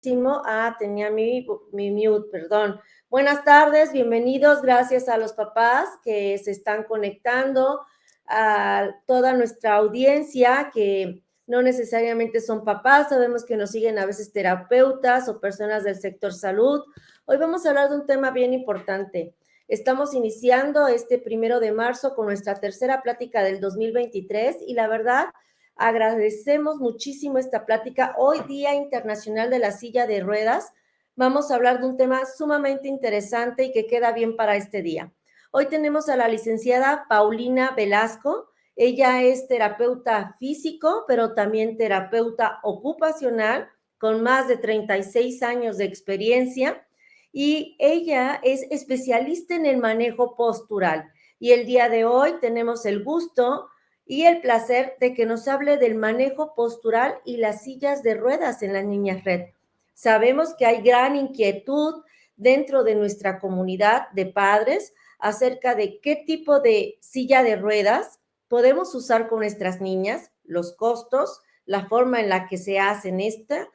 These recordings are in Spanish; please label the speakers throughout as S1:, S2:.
S1: Tenía mi mute, perdón. Buenas tardes, bienvenidos, gracias a los papás que se están conectando, a toda nuestra audiencia que no necesariamente son papás, sabemos que nos siguen a veces terapeutas o personas del sector salud. Hoy vamos a hablar de un tema bien importante. Estamos iniciando este 1 de marzo con nuestra tercera plática del 2023 y la verdad, agradecemos muchísimo esta plática. Hoy, Día Internacional de la Silla de Ruedas, vamos a hablar de un tema sumamente interesante y que queda bien para este día. Hoy tenemos a la licenciada Paulina Velasco. Ella es terapeuta físico, pero también terapeuta ocupacional, con más de 36 años de experiencia, y ella es especialista en el manejo postural. Y el día de hoy tenemos el gusto y el placer de que nos hable del manejo postural y las sillas de ruedas en las niñas red. Sabemos que hay gran inquietud dentro de nuestra comunidad de padres acerca de qué tipo de silla de ruedas podemos usar con nuestras niñas, los costos, la forma en la que se hacen esta,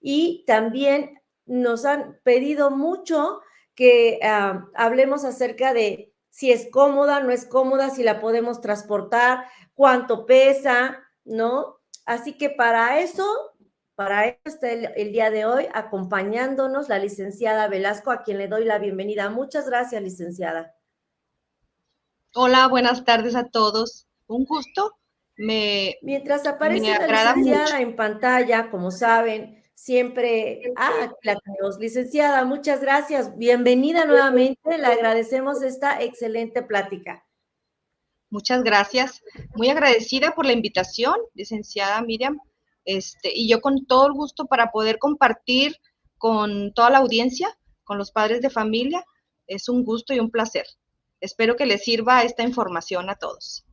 S1: y también nos han pedido mucho que hablemos acerca de si es cómoda, no es cómoda, si la podemos transportar, cuánto pesa, ¿no? Así que para eso está el día de hoy acompañándonos la licenciada Velasco, a quien le doy la bienvenida. Muchas gracias, licenciada.
S2: Hola, buenas tardes a todos. Un gusto.
S1: Mientras
S2: Me
S1: aparece la
S2: agrada
S1: licenciada
S2: mucho.
S1: en pantalla, como saben, siempre... la tenemos. Licenciada, muchas gracias. Bienvenida nuevamente. Le agradecemos esta excelente plática.
S2: Muchas gracias. Muy agradecida por la invitación, licenciada Miriam. Y yo con todo el gusto para poder compartir con toda la audiencia, con los padres de familia. Es un gusto y un placer. Espero que les sirva esta información a todos.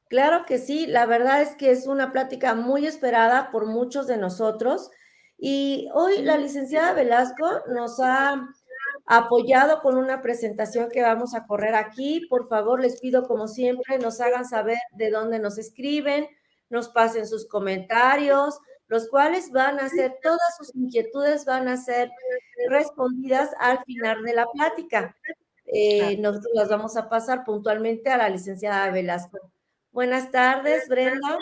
S1: Claro que sí, la verdad es que es una plática muy esperada por muchos de nosotros y hoy la licenciada Velasco nos ha apoyado con una presentación que vamos a correr aquí. Por favor, les pido como siempre nos hagan saber de dónde nos escriben, nos pasen sus comentarios, los cuales van a ser, todas sus inquietudes van a ser respondidas al final de la plática.
S2: Claro.
S1: Nosotros las vamos a pasar puntualmente a la licenciada Velasco. Buenas tardes, Brenda.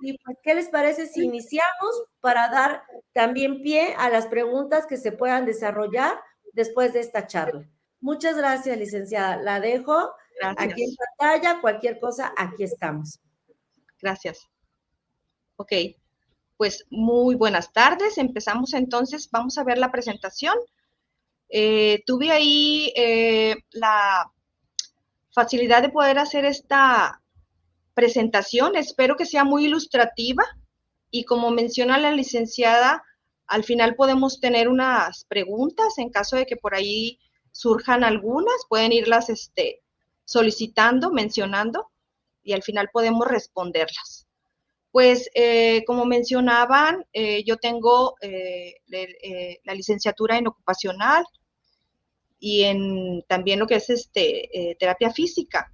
S1: Y pues, ¿qué les parece si iniciamos para dar también pie a las preguntas que se puedan desarrollar después de esta charla? Muchas gracias, licenciada. La dejo aquí en
S2: Gracias.
S1: pantalla. Cualquier cosa, aquí estamos.
S2: Gracias. Ok, pues muy buenas tardes. Empezamos entonces. Vamos a ver la presentación. Tuve ahí la facilidad de poder hacer esta presentación. Espero que sea muy ilustrativa y como menciona la licenciada, al final podemos tener unas preguntas en caso de que por ahí surjan algunas. Pueden irlas solicitando, mencionando y al final podemos responderlas. Pues como mencionaban, yo tengo la licenciatura en ocupacional y también lo que es terapia física.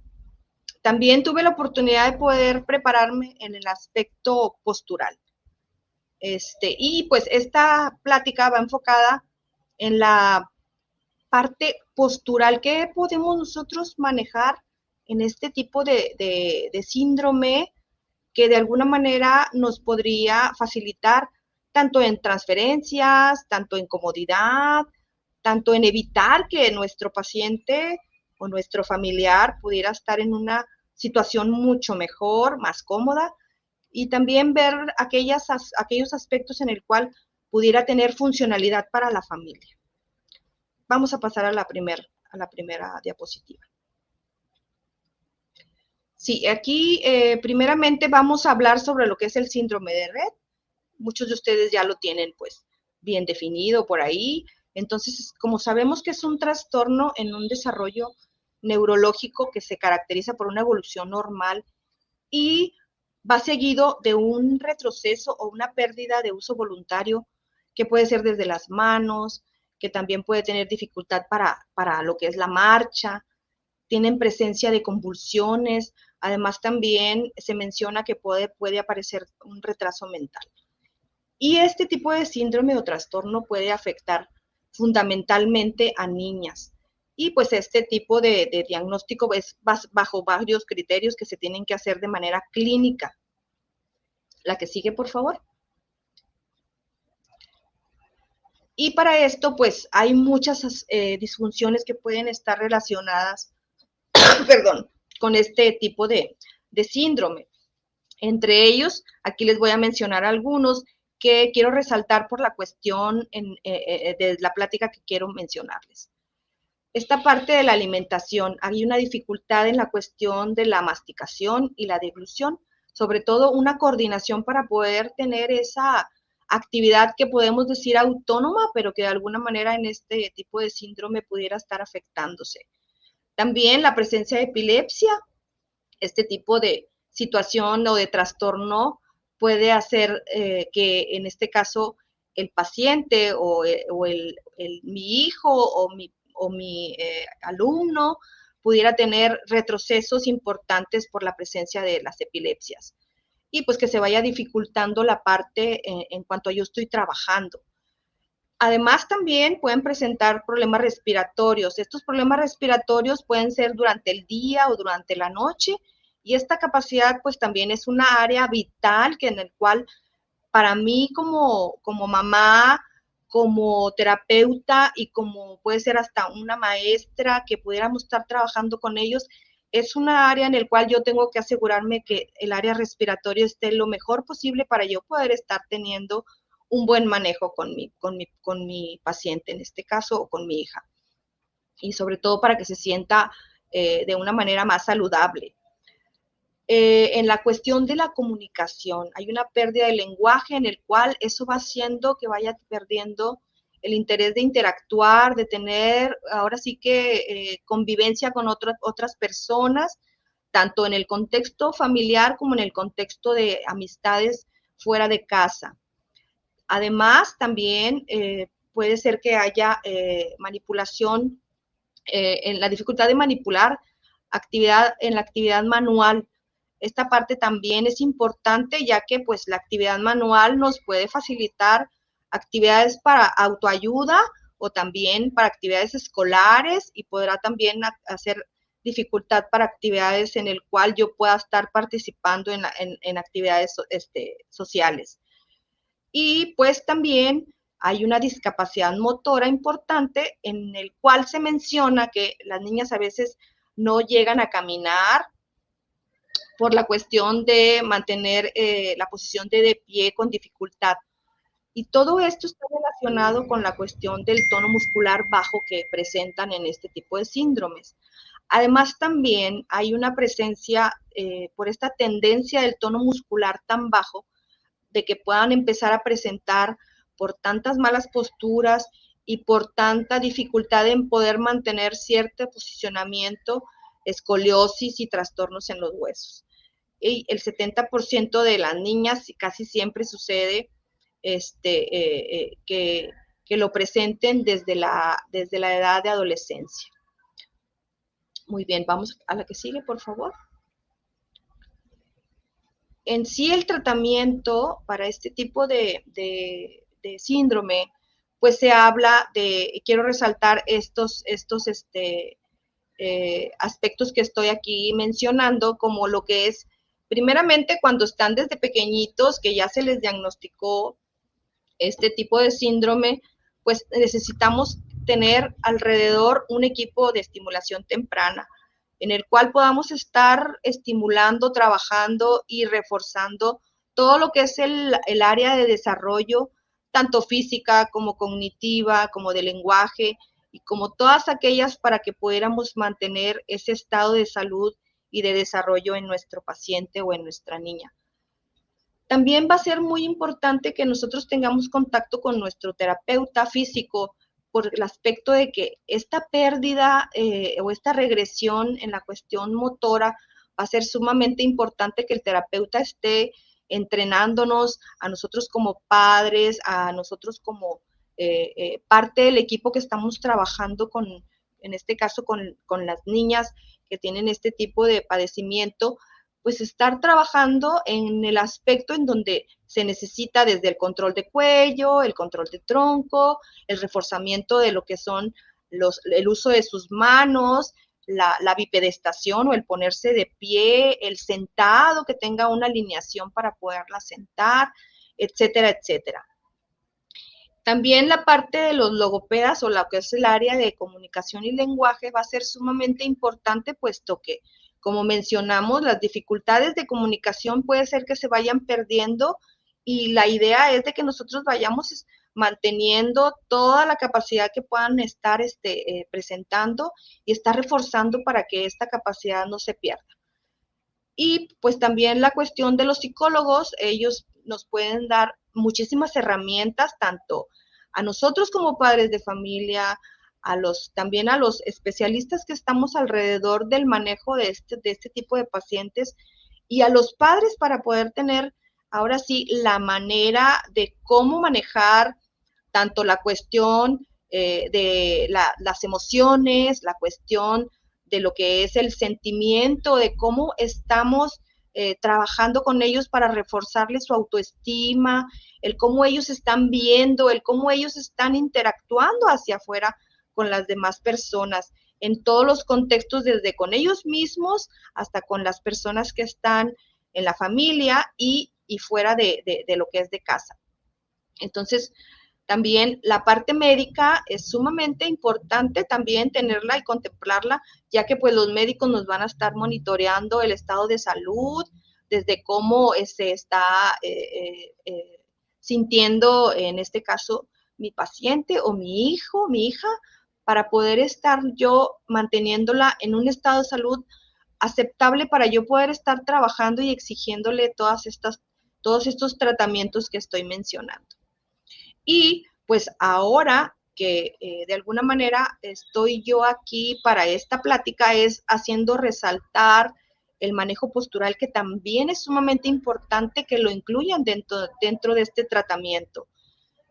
S2: También tuve la oportunidad de poder prepararme en el aspecto postural. Y pues esta plática va enfocada en la parte postural. ¿Qué podemos nosotros manejar en este tipo de síndrome que de alguna manera nos podría facilitar tanto en transferencias, tanto en comodidad, tanto en evitar que nuestro paciente o nuestro familiar pudiera estar en una situación mucho mejor, más cómoda, y también ver aquellos aspectos en el cual pudiera tener funcionalidad para la familia. Vamos a pasar a la primera diapositiva. Sí, aquí primeramente vamos a hablar sobre lo que es el síndrome de Rett. Muchos de ustedes ya lo tienen pues bien definido por ahí. Entonces, como sabemos que es un trastorno en un desarrollo neurológico que se caracteriza por una evolución normal y va seguido de un retroceso o una pérdida de uso voluntario que puede ser desde las manos, que también puede tener dificultad para lo que es la marcha, tienen presencia de convulsiones, además también se menciona que puede aparecer un retraso mental. Y este tipo de síndrome o trastorno puede afectar fundamentalmente a niñas. Y pues este tipo de diagnóstico es bajo varios criterios que se tienen que hacer de manera clínica. La que sigue, por favor. Y para esto, pues hay muchas disfunciones que pueden estar relacionadas, perdón, con este tipo de síndrome. Entre ellos, aquí les voy a mencionar algunos que quiero resaltar por la cuestión de la plática que quiero mencionarles. Esta parte de la alimentación, hay una dificultad en la cuestión de la masticación y la deglución, sobre todo una coordinación para poder tener esa actividad que podemos decir autónoma, pero que de alguna manera en este tipo de síndrome pudiera estar afectándose. También la presencia de epilepsia, este tipo de situación o de trastorno puede hacer que en este caso el paciente mi hijo o mi alumno pudiera tener retrocesos importantes por la presencia de las epilepsias y pues que se vaya dificultando la parte en cuanto a yo estoy trabajando. Además, también pueden presentar problemas respiratorios. Estos problemas respiratorios pueden ser durante el día o durante la noche y esta capacidad pues también es una área vital que en el cual para mí como mamá, como terapeuta y como puede ser hasta una maestra que pudiéramos estar trabajando con ellos, es una área en el cual yo tengo que asegurarme que el área respiratoria esté lo mejor posible para yo poder estar teniendo un buen manejo con mi paciente, en este caso, o con mi hija. Y sobre todo para que se sienta de una manera más saludable. En la cuestión de la comunicación, hay una pérdida de lenguaje en el cual eso va haciendo que vaya perdiendo el interés de interactuar, de tener ahora sí que convivencia con otras personas, tanto en el contexto familiar como en el contexto de amistades fuera de casa. Además, también puede ser que haya manipulación, en la dificultad de manipular en la actividad manual. Esta parte también es importante ya que pues la actividad manual nos puede facilitar actividades para autoayuda o también para actividades escolares y podrá también hacer dificultad para actividades en el cual yo pueda estar participando en actividades sociales. Y pues también hay una discapacidad motora importante en el cual se menciona que las niñas a veces no llegan a caminar por la cuestión de mantener la posición de pie con dificultad. Y todo esto está relacionado con la cuestión del tono muscular bajo que presentan en este tipo de síndromes. Además, también hay una presencia por esta tendencia del tono muscular tan bajo de que puedan empezar a presentar por tantas malas posturas y por tanta dificultad en poder mantener cierto posicionamiento, escoliosis y trastornos en los huesos. Y el 70% de las niñas casi siempre sucede que lo presenten desde la edad de adolescencia. Muy bien, vamos a la que sigue, por favor. En sí, el tratamiento para este tipo de síndrome, pues se habla quiero resaltar estos aspectos que estoy aquí mencionando, como lo que es, primeramente, cuando están desde pequeñitos, que ya se les diagnosticó este tipo de síndrome, pues necesitamos tener alrededor un equipo de estimulación temprana, en el cual podamos estar estimulando, trabajando y reforzando todo lo que es el área de desarrollo, tanto física como cognitiva, como de lenguaje, y como todas aquellas para que pudiéramos mantener ese estado de salud y de desarrollo en nuestro paciente o en nuestra niña. También va a ser muy importante que nosotros tengamos contacto con nuestro terapeuta físico por el aspecto de que esta pérdida o esta regresión en la cuestión motora va a ser sumamente importante que el terapeuta esté entrenándonos a nosotros como padres, a nosotros como parte del equipo que estamos trabajando en este caso con las niñas que tienen este tipo de padecimiento, pues estar trabajando en el aspecto en donde se necesita desde el control de cuello, el control de tronco, el reforzamiento de lo que son el uso de sus manos, la bipedestación o el ponerse de pie, el sentado, que tenga una alineación para poderla sentar, etcétera, etcétera. También la parte de los logopedas o lo que es el área de comunicación y lenguaje va a ser sumamente importante, puesto que, como mencionamos, las dificultades de comunicación puede ser que se vayan perdiendo y la idea es de que nosotros vayamos manteniendo toda la capacidad que puedan estar presentando y estar reforzando para que esta capacidad no se pierda. Y pues también la cuestión de los psicólogos, ellos nos pueden dar muchísimas herramientas, tanto a nosotros como padres de familia, también a los especialistas que estamos alrededor del manejo de este tipo de pacientes y a los padres para poder tener ahora sí la manera de cómo manejar tanto la cuestión de las emociones, la cuestión de lo que es el sentimiento, de cómo estamos trabajando con ellos para reforzarles su autoestima, el cómo ellos están viendo, el cómo ellos están interactuando hacia afuera con las demás personas, en todos los contextos, desde con ellos mismos hasta con las personas que están en la familia y fuera de lo que es de casa. Entonces, también la parte médica es sumamente importante también tenerla y contemplarla, ya que pues los médicos nos van a estar monitoreando el estado de salud, desde cómo se está sintiendo, en este caso, mi paciente o mi hijo, mi hija, para poder estar yo manteniéndola en un estado de salud aceptable para yo poder estar trabajando y exigiéndole todos estos tratamientos que estoy mencionando. Y pues ahora que de alguna manera estoy yo aquí para esta plática es haciendo resaltar el manejo postural, que también es sumamente importante que lo incluyan dentro de este tratamiento.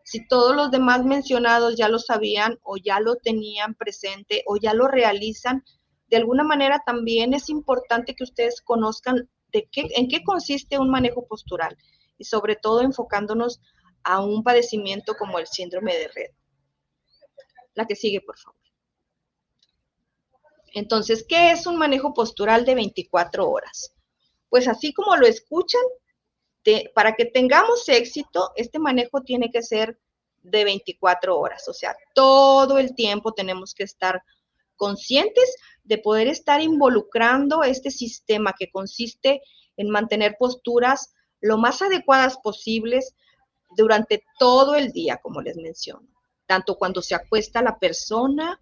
S2: Si todos los demás mencionados ya lo sabían o ya lo tenían presente o ya lo realizan, de alguna manera también es importante que ustedes conozcan en qué consiste un manejo postural y sobre todo enfocándonos a un padecimiento como el síndrome de Rett. La que sigue, por favor. Entonces, ¿qué es un manejo postural de 24 horas? Pues así como lo escuchan, para que tengamos éxito, este manejo tiene que ser de 24 horas, o sea, todo el tiempo tenemos que estar conscientes de poder estar involucrando este sistema que consiste en mantener posturas lo más adecuadas posibles durante todo el día, como les menciono, tanto cuando se acuesta la persona,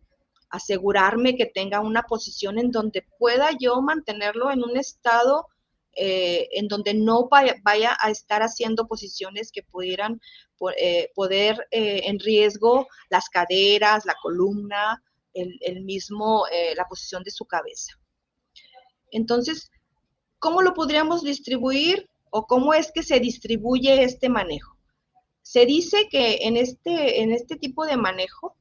S2: asegurarme que tenga una posición en donde pueda yo mantenerlo en un estado en donde no vaya a estar haciendo posiciones que pudieran poder en riesgo las caderas, la columna, la posición de su cabeza. Entonces, ¿cómo lo podríamos distribuir o cómo es que se distribuye este manejo? Se dice que en este tipo de manejo,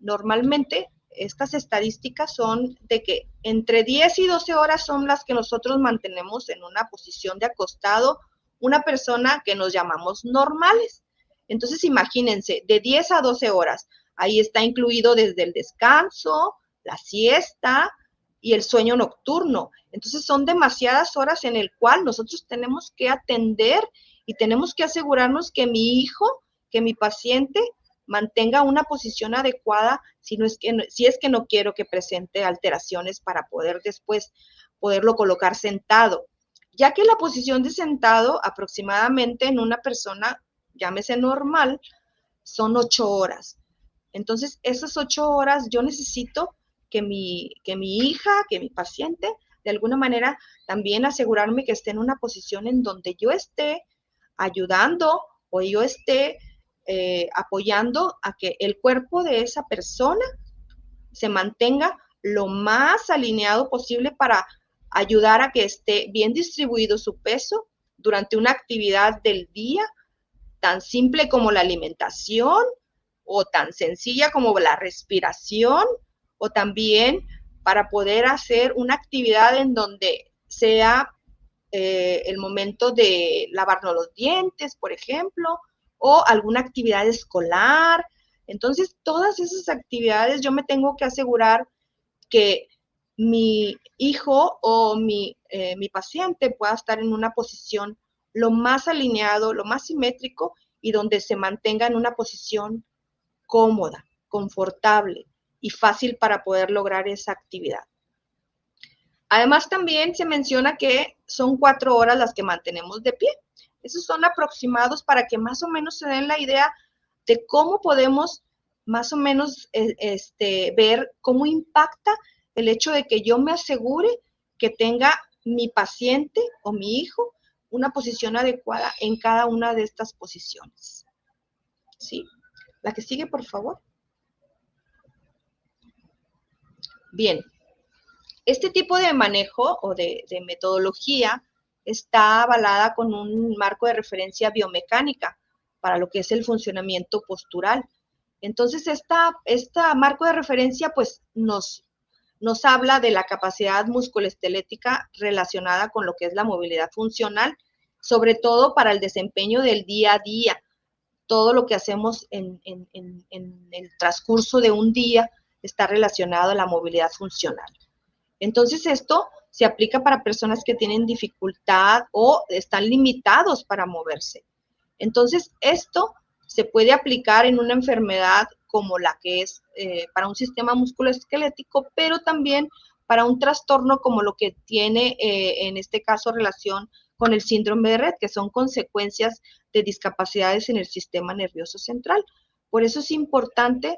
S2: normalmente estas estadísticas son de que entre 10 y 12 horas son las que nosotros mantenemos en una posición de acostado una persona que nos llamamos normales. Entonces, imagínense, de 10 a 12 horas, ahí está incluido desde el descanso, la siesta y el sueño nocturno. Entonces, son demasiadas horas en el cual nosotros tenemos que atender y tenemos que asegurarnos que mi hijo, que mi paciente mantenga una posición adecuada si es que no quiero que presente alteraciones para poder después poderlo colocar sentado, ya que la posición de sentado aproximadamente en una persona, llámese normal, son 8 horas. Entonces, esas 8 horas yo necesito que mi hija, que mi paciente, de alguna manera también asegurarme que esté en una posición en donde yo esté ayudando o yo esté apoyando a que el cuerpo de esa persona se mantenga lo más alineado posible para ayudar a que esté bien distribuido su peso durante una actividad del día, tan simple como la alimentación o tan sencilla como la respiración, o también para poder hacer una actividad en donde sea el momento de lavarnos los dientes, por ejemplo, o alguna actividad escolar. Entonces, todas esas actividades yo me tengo que asegurar que mi hijo o mi paciente pueda estar en una posición lo más alineado, lo más simétrico y donde se mantenga en una posición cómoda, confortable y fácil para poder lograr esa actividad. Además, también se menciona que son 4 horas las que mantenemos de pie. Esos son aproximados para que más o menos se den la idea de cómo podemos más o menos ver cómo impacta el hecho de que yo me asegure que tenga mi paciente o mi hijo una posición adecuada en cada una de estas posiciones. ¿Sí? La que sigue, por favor. Bien. Este tipo de manejo o de metodología está avalada con un marco de referencia biomecánica para lo que es el funcionamiento postural. Entonces, este marco de referencia pues nos habla de la capacidad musculoesquelética relacionada con lo que es la movilidad funcional, sobre todo para el desempeño del día a día. Todo lo que hacemos en el transcurso de un día está relacionado a la movilidad funcional. Entonces, esto se aplica para personas que tienen dificultad o están limitados para moverse. Entonces, esto se puede aplicar en una enfermedad como la que es para un sistema musculoesquelético, pero también para un trastorno como lo que tiene en este caso relación con el síndrome de Rett, que son consecuencias de discapacidades en el sistema nervioso central. Por eso es importante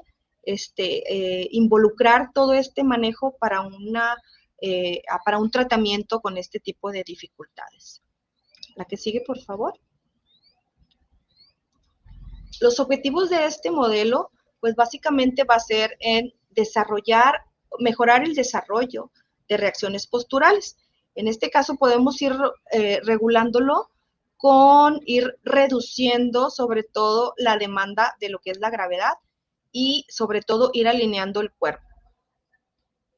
S2: involucrar todo este manejo para un tratamiento con este tipo de dificultades. La que sigue, por favor. Los objetivos de este modelo, pues básicamente va a ser en mejorar el desarrollo de reacciones posturales. En este caso podemos ir regulándolo con ir reduciendo sobre todo la demanda de lo que es la gravedad y sobre todo ir alineando el cuerpo.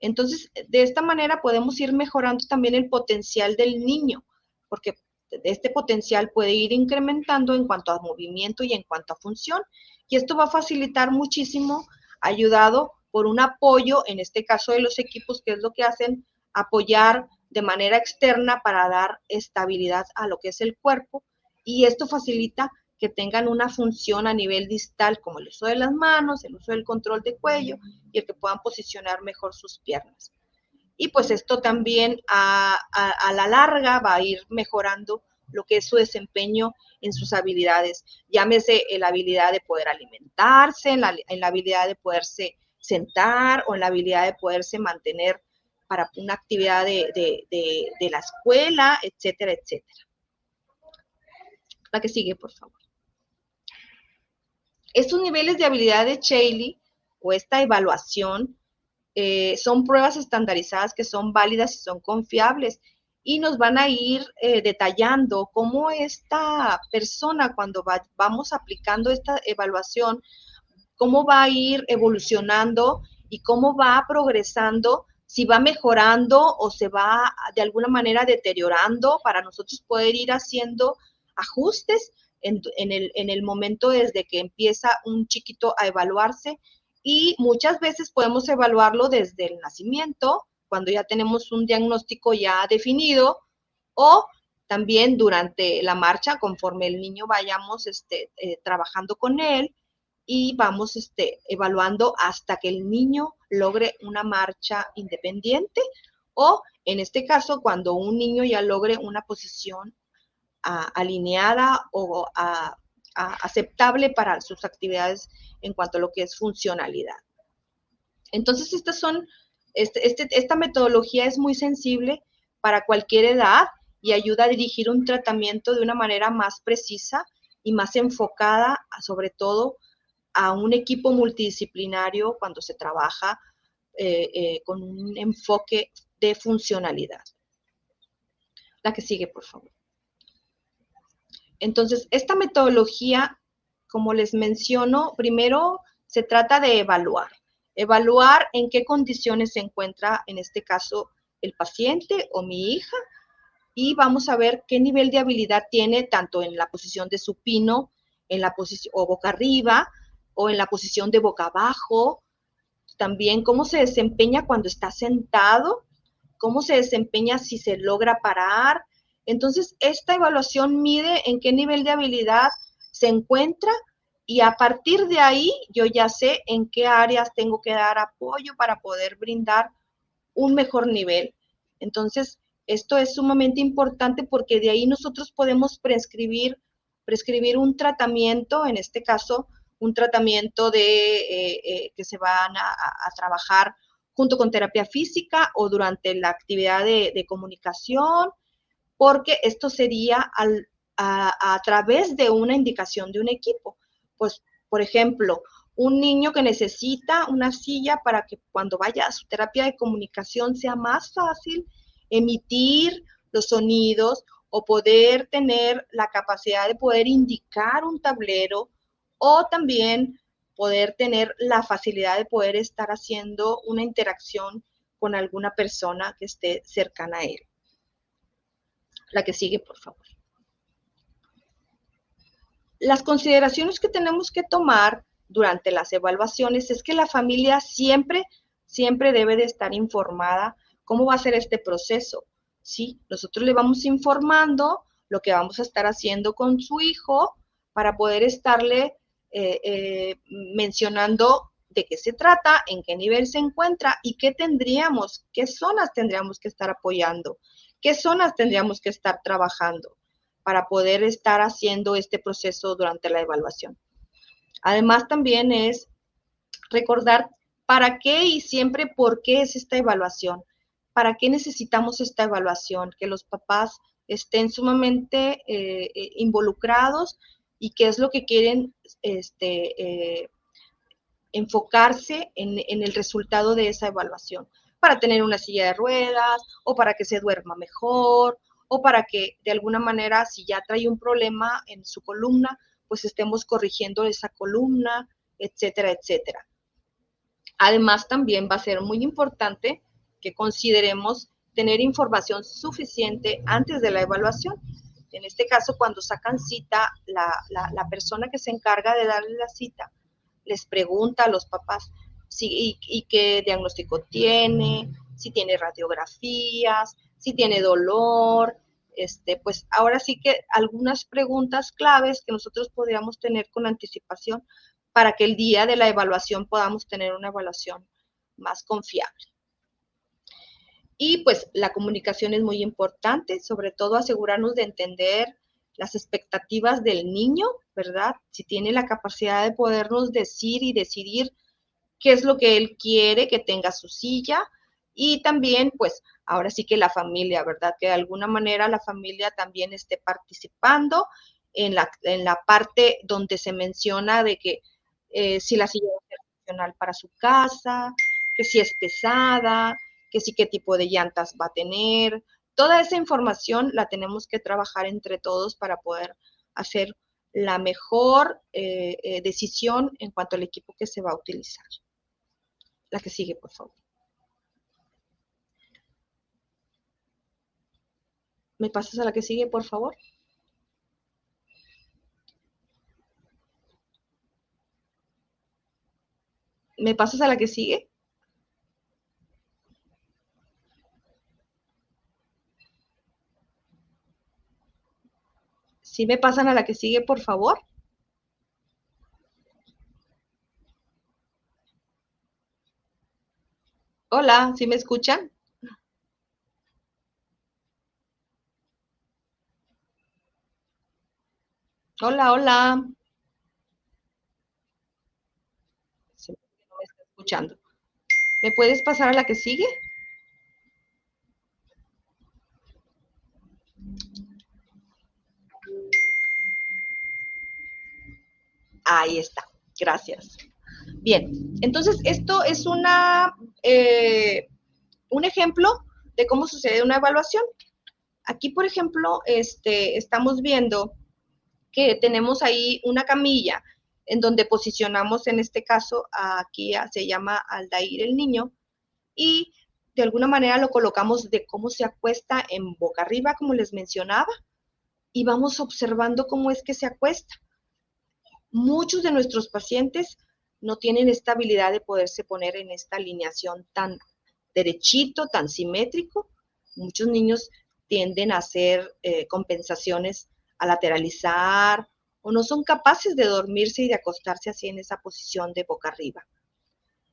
S2: Entonces, de esta manera podemos ir mejorando también el potencial del niño, porque este potencial puede ir incrementando en cuanto a movimiento y en cuanto a función, y esto va a facilitar muchísimo, ayudado por un apoyo, en este caso de los equipos, que es lo que hacen, apoyar de manera externa para dar estabilidad a lo que es el cuerpo, y esto facilita que tengan una función a nivel distal, como el uso de las manos, el uso del control de cuello y el que puedan posicionar mejor sus piernas. Y pues esto también a la larga va a ir mejorando lo que es su desempeño en sus habilidades, llámese en la habilidad de poder alimentarse, en la habilidad de poderse sentar o en la habilidad de poderse mantener para una actividad de la escuela, etcétera, etcétera. La que sigue, por favor. Estos niveles de habilidad de Shaley o esta evaluación son pruebas estandarizadas que son válidas y son confiables y nos van a ir detallando cómo esta persona cuando vamos aplicando esta evaluación, cómo va a ir evolucionando y cómo va progresando, si va mejorando o se va de alguna manera deteriorando para nosotros poder ir haciendo ajustes en el momento desde que empieza un chiquito a evaluarse. Y muchas veces podemos evaluarlo desde el nacimiento, cuando ya tenemos un diagnóstico ya definido, o también durante la marcha, conforme el niño vayamos trabajando con él y vamos evaluando hasta que el niño logre una marcha independiente, o en este caso, cuando un niño ya logre una posición alineada o aceptable para sus actividades en cuanto a lo que es funcionalidad. Entonces, esta metodología es muy sensible para cualquier edad y ayuda a dirigir un tratamiento de una manera más precisa y más enfocada, sobre todo, a un equipo multidisciplinario cuando se trabaja con un enfoque de funcionalidad. La que sigue, por favor. Entonces, esta metodología, como les menciono, primero se trata de evaluar en qué condiciones se encuentra, en este caso, el paciente o mi hija, y vamos a ver qué nivel de habilidad tiene tanto en la posición de supino, en la posición o boca arriba, o en la posición de boca abajo, también cómo se desempeña cuando está sentado, cómo se desempeña si se logra parar. Entonces, esta evaluación mide en qué nivel de habilidad se encuentra y a partir de ahí yo ya sé en qué áreas tengo que dar apoyo para poder brindar un mejor nivel. Entonces, esto es sumamente importante porque de ahí nosotros podemos prescribir un tratamiento, en este caso, un tratamiento que se van a trabajar junto con terapia física o durante la actividad de comunicación, porque esto sería a través de una indicación de un equipo. Pues, por ejemplo, un niño que necesita una silla para que cuando vaya a su terapia de comunicación sea más fácil emitir los sonidos o poder tener la capacidad de poder indicar un tablero o también poder tener la facilidad de poder estar haciendo una interacción con alguna persona que esté cercana a él. La que sigue, por favor. Las consideraciones que tenemos que tomar durante las evaluaciones es que la familia siempre debe de estar informada cómo va a ser este proceso, ¿sí? Nosotros le vamos informando lo que vamos a estar haciendo con su hijo para poder estarle mencionando de qué se trata, en qué nivel se encuentra y qué zonas tendríamos que estar apoyando, qué zonas tendríamos que estar trabajando para poder estar haciendo este proceso durante la evaluación. Además, también es recordar para qué y siempre por qué es esta evaluación, para qué necesitamos esta evaluación, que los papás estén sumamente involucrados y qué es lo que quieren enfocarse en el resultado de esa evaluación, para tener una silla de ruedas o para que se duerma mejor o para que de alguna manera si ya trae un problema en su columna, pues estemos corrigiendo esa columna, etcétera, etcétera. Además, también va a ser muy importante que consideremos tener información suficiente antes de la evaluación. En este caso, cuando sacan cita, la persona que se encarga de darle la cita les pregunta a los papás y qué diagnóstico tiene, si tiene radiografías, si tiene dolor, pues ahora sí que algunas preguntas claves que nosotros podríamos tener con anticipación para que el día de la evaluación podamos tener una evaluación más confiable. Y pues la comunicación es muy importante, sobre todo asegurarnos de entender las expectativas del niño, ¿verdad? Si tiene la capacidad de podernos decir y decidir qué es lo que él quiere que tenga su silla. Y también, pues, ahora sí que la familia, ¿verdad? Que de alguna manera la familia también esté participando en la parte donde se menciona de que si la silla va a ser funcional para su casa, que si es pesada, que sí qué tipo de llantas va a tener. Toda esa información la tenemos que trabajar entre todos para poder hacer la mejor decisión en cuanto al equipo que se va a utilizar. La que sigue, por favor. ¿Me pasas a la que sigue, por favor? ¿Me pasas a la que sigue? ¿Sí me pasan a la que sigue, por favor? Hola, ¿sí me escuchan? Hola, hola. Se me no me está escuchando. ¿Me puedes pasar a la que sigue? Ahí está. Gracias. Bien, entonces esto es un ejemplo de cómo sucede una evaluación. Aquí, por ejemplo, estamos viendo que tenemos ahí una camilla en donde posicionamos, en este caso, aquí se llama Aldair el niño, y de alguna manera lo colocamos de cómo se acuesta en boca arriba, como les mencionaba, y vamos observando cómo es que se acuesta. Muchos de nuestros pacientes no tienen esta habilidad de poderse poner en esta alineación tan derechito, tan simétrico. Muchos niños tienden a hacer compensaciones, a lateralizar, o no son capaces de dormirse y de acostarse así en esa posición de boca arriba.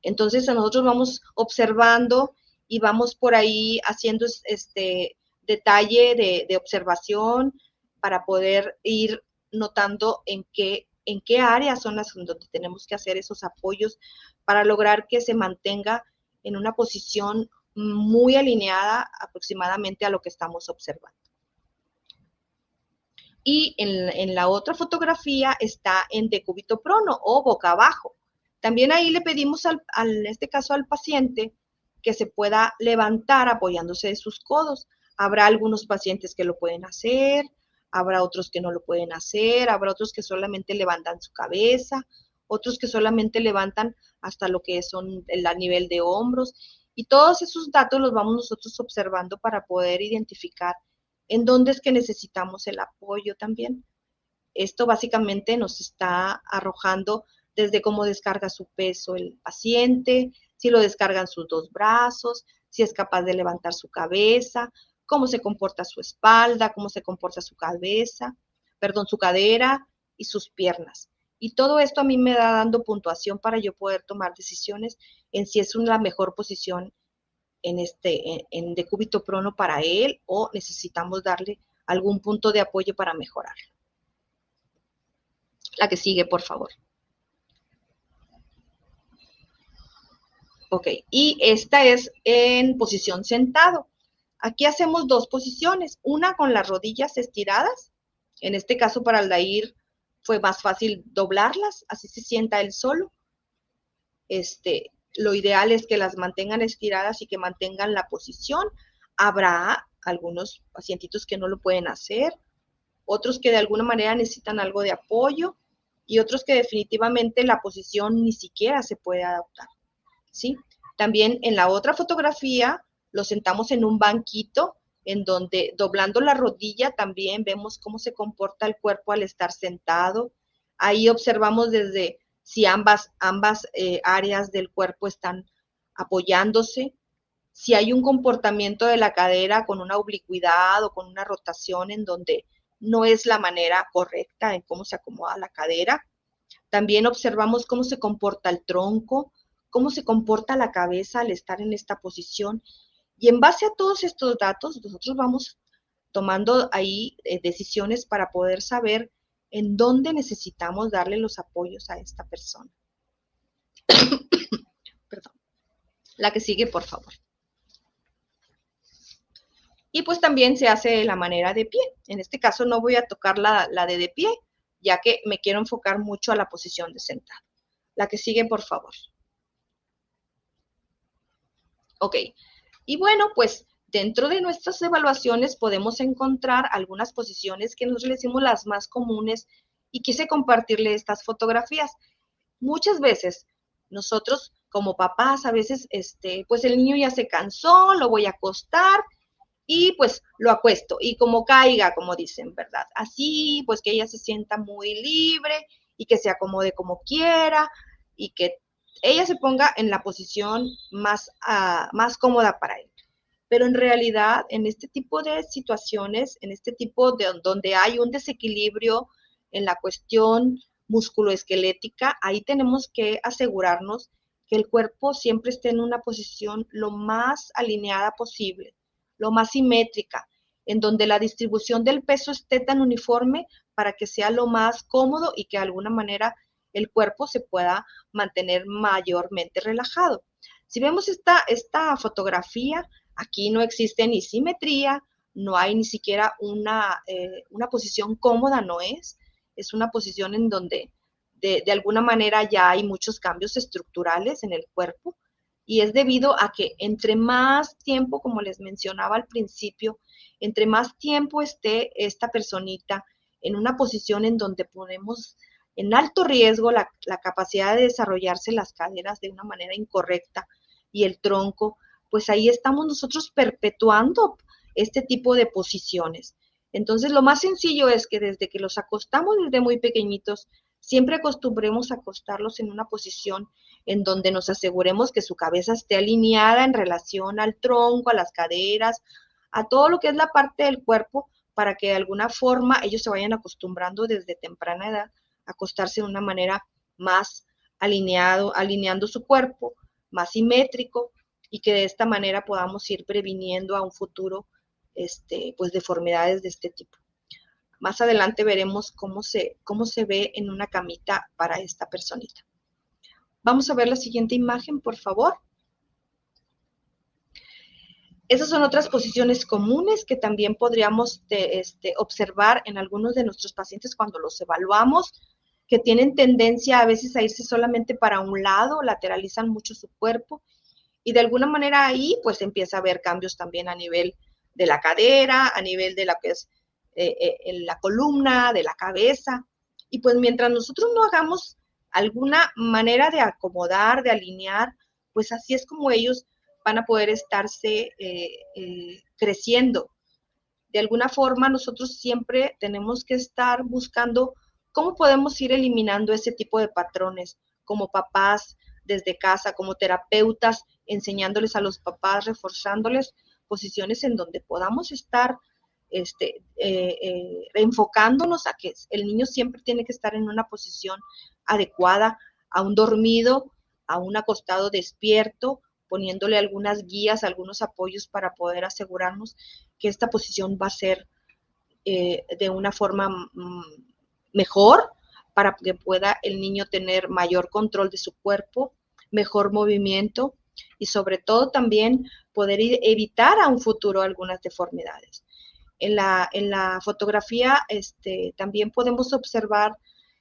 S2: Entonces nosotros vamos observando y vamos por ahí haciendo este detalle de observación para poder ir notando en qué áreas son las donde tenemos que hacer esos apoyos para lograr que se mantenga en una posición muy alineada aproximadamente a lo que estamos observando. Y en la otra fotografía está en decúbito prono o boca abajo. También ahí le pedimos, en este caso al paciente, que se pueda levantar apoyándose de sus codos. Habrá algunos pacientes que lo pueden hacer, habrá otros que no lo pueden hacer, habrá otros que solamente levantan su cabeza, otros que solamente levantan hasta lo que son el nivel de hombros. Y todos esos datos los vamos nosotros observando para poder identificar en dónde es que necesitamos el apoyo también. Esto básicamente nos está arrojando desde cómo descarga su peso el paciente, si lo descargan sus dos brazos, si es capaz de levantar su cabeza, cómo se comporta su espalda, cómo se comporta su cabeza, su cadera y sus piernas. Y todo esto a mí me da dando puntuación para yo poder tomar decisiones en si es la mejor posición en decúbito prono para él o necesitamos darle algún punto de apoyo para mejorar. La que sigue, por favor. Ok, y esta es en posición sentado. Aquí hacemos dos posiciones, una con las rodillas estiradas. En este caso para Aldair fue más fácil doblarlas, así se sienta él solo. Lo ideal es que las mantengan estiradas y que mantengan la posición. Habrá algunos pacientitos que no lo pueden hacer, otros que de alguna manera necesitan algo de apoyo y otros que definitivamente la posición ni siquiera se puede adaptar, ¿sí? También en la otra fotografía lo sentamos en un banquito en donde doblando la rodilla también vemos cómo se comporta el cuerpo al estar sentado. Ahí observamos desde si ambas áreas del cuerpo están apoyándose, si hay un comportamiento de la cadera con una oblicuidad o con una rotación en donde no es la manera correcta en cómo se acomoda la cadera. También observamos cómo se comporta el tronco, cómo se comporta la cabeza al estar en esta posición. Y en base a todos estos datos, nosotros vamos tomando ahí decisiones para poder saber en dónde necesitamos darle los apoyos a esta persona. Perdón. La que sigue, por favor. Y pues también se hace de la manera de pie. En este caso no voy a tocar la de pie, ya que me quiero enfocar mucho a la posición de sentado. La que sigue, por favor. Ok. Y bueno, pues dentro de nuestras evaluaciones podemos encontrar algunas posiciones que nosotros le decimos las más comunes y quise compartirle estas fotografías. Muchas veces nosotros como papás a veces, pues el niño ya se cansó, lo voy a acostar y pues lo acuesto y como caiga, como dicen, ¿verdad? Así, pues que ella se sienta muy libre y que se acomode como quiera y que ella se ponga en la posición más cómoda para él. Pero en realidad, en este tipo de situaciones, en este tipo de donde hay un desequilibrio en la cuestión musculoesquelética, ahí tenemos que asegurarnos que el cuerpo siempre esté en una posición lo más alineada posible, lo más simétrica, en donde la distribución del peso esté tan uniforme para que sea lo más cómodo y que de alguna manera el cuerpo se pueda mantener mayormente relajado. Si vemos esta fotografía, aquí no existe ni simetría, no hay ni siquiera una posición cómoda, no es una posición en donde de alguna manera ya hay muchos cambios estructurales en el cuerpo y es debido a que entre más tiempo, como les mencionaba al principio, entre más tiempo esté esta personita en una posición en donde ponemos en alto riesgo la capacidad de desarrollarse las caderas de una manera incorrecta y el tronco pues ahí estamos nosotros perpetuando este tipo de posiciones. Entonces, lo más sencillo es que desde que los acostamos desde muy pequeñitos, siempre acostumbremos a acostarlos en una posición en donde nos aseguremos que su cabeza esté alineada en relación al tronco, a las caderas, a todo lo que es la parte del cuerpo, para que de alguna forma ellos se vayan acostumbrando desde temprana edad a acostarse de una manera más alineando su cuerpo, más simétrico, y que de esta manera podamos ir previniendo a un futuro pues deformidades de este tipo. Más adelante veremos cómo se ve en una camita para esta personita. Vamos a ver la siguiente imagen, por favor. Esas son otras posiciones comunes que también podríamos observar en algunos de nuestros pacientes cuando los evaluamos, que tienen tendencia a veces a irse solamente para un lado, lateralizan mucho su cuerpo, y de alguna manera ahí pues empieza a haber cambios también a nivel de la cadera, a nivel de la que es la columna, de la cabeza, y pues mientras nosotros no hagamos alguna manera de acomodar, de alinear, pues así es como ellos van a poder estarse creciendo. De alguna forma nosotros siempre tenemos que estar buscando cómo podemos ir eliminando ese tipo de patrones, como papás desde casa, como terapeutas, enseñándoles a los papás, reforzándoles posiciones en donde podamos estar enfocándonos a que el niño siempre tiene que estar en una posición adecuada, a un dormido, a un acostado despierto, poniéndole algunas guías, algunos apoyos para poder asegurarnos que esta posición va a ser de una forma mejor, para que pueda el niño tener mayor control de su cuerpo, mejor movimiento y sobre todo también poder evitar a un futuro algunas deformidades. En la fotografía también podemos observar,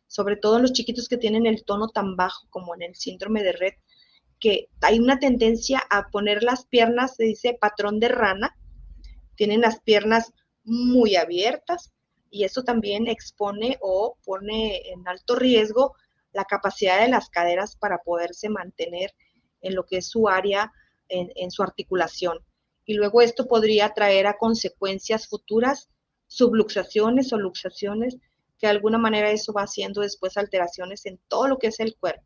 S2: sobre todo en los chiquitos que tienen el tono tan bajo como en el síndrome de Rett, que hay una tendencia a poner las piernas, se dice patrón de rana, tienen las piernas muy abiertas y eso también expone o pone en alto riesgo la capacidad de las caderas para poderse mantener en lo que es su área, en su articulación. Y luego esto podría traer a consecuencias futuras, subluxaciones o luxaciones, que de alguna manera eso va haciendo después alteraciones en todo lo que es el cuerpo.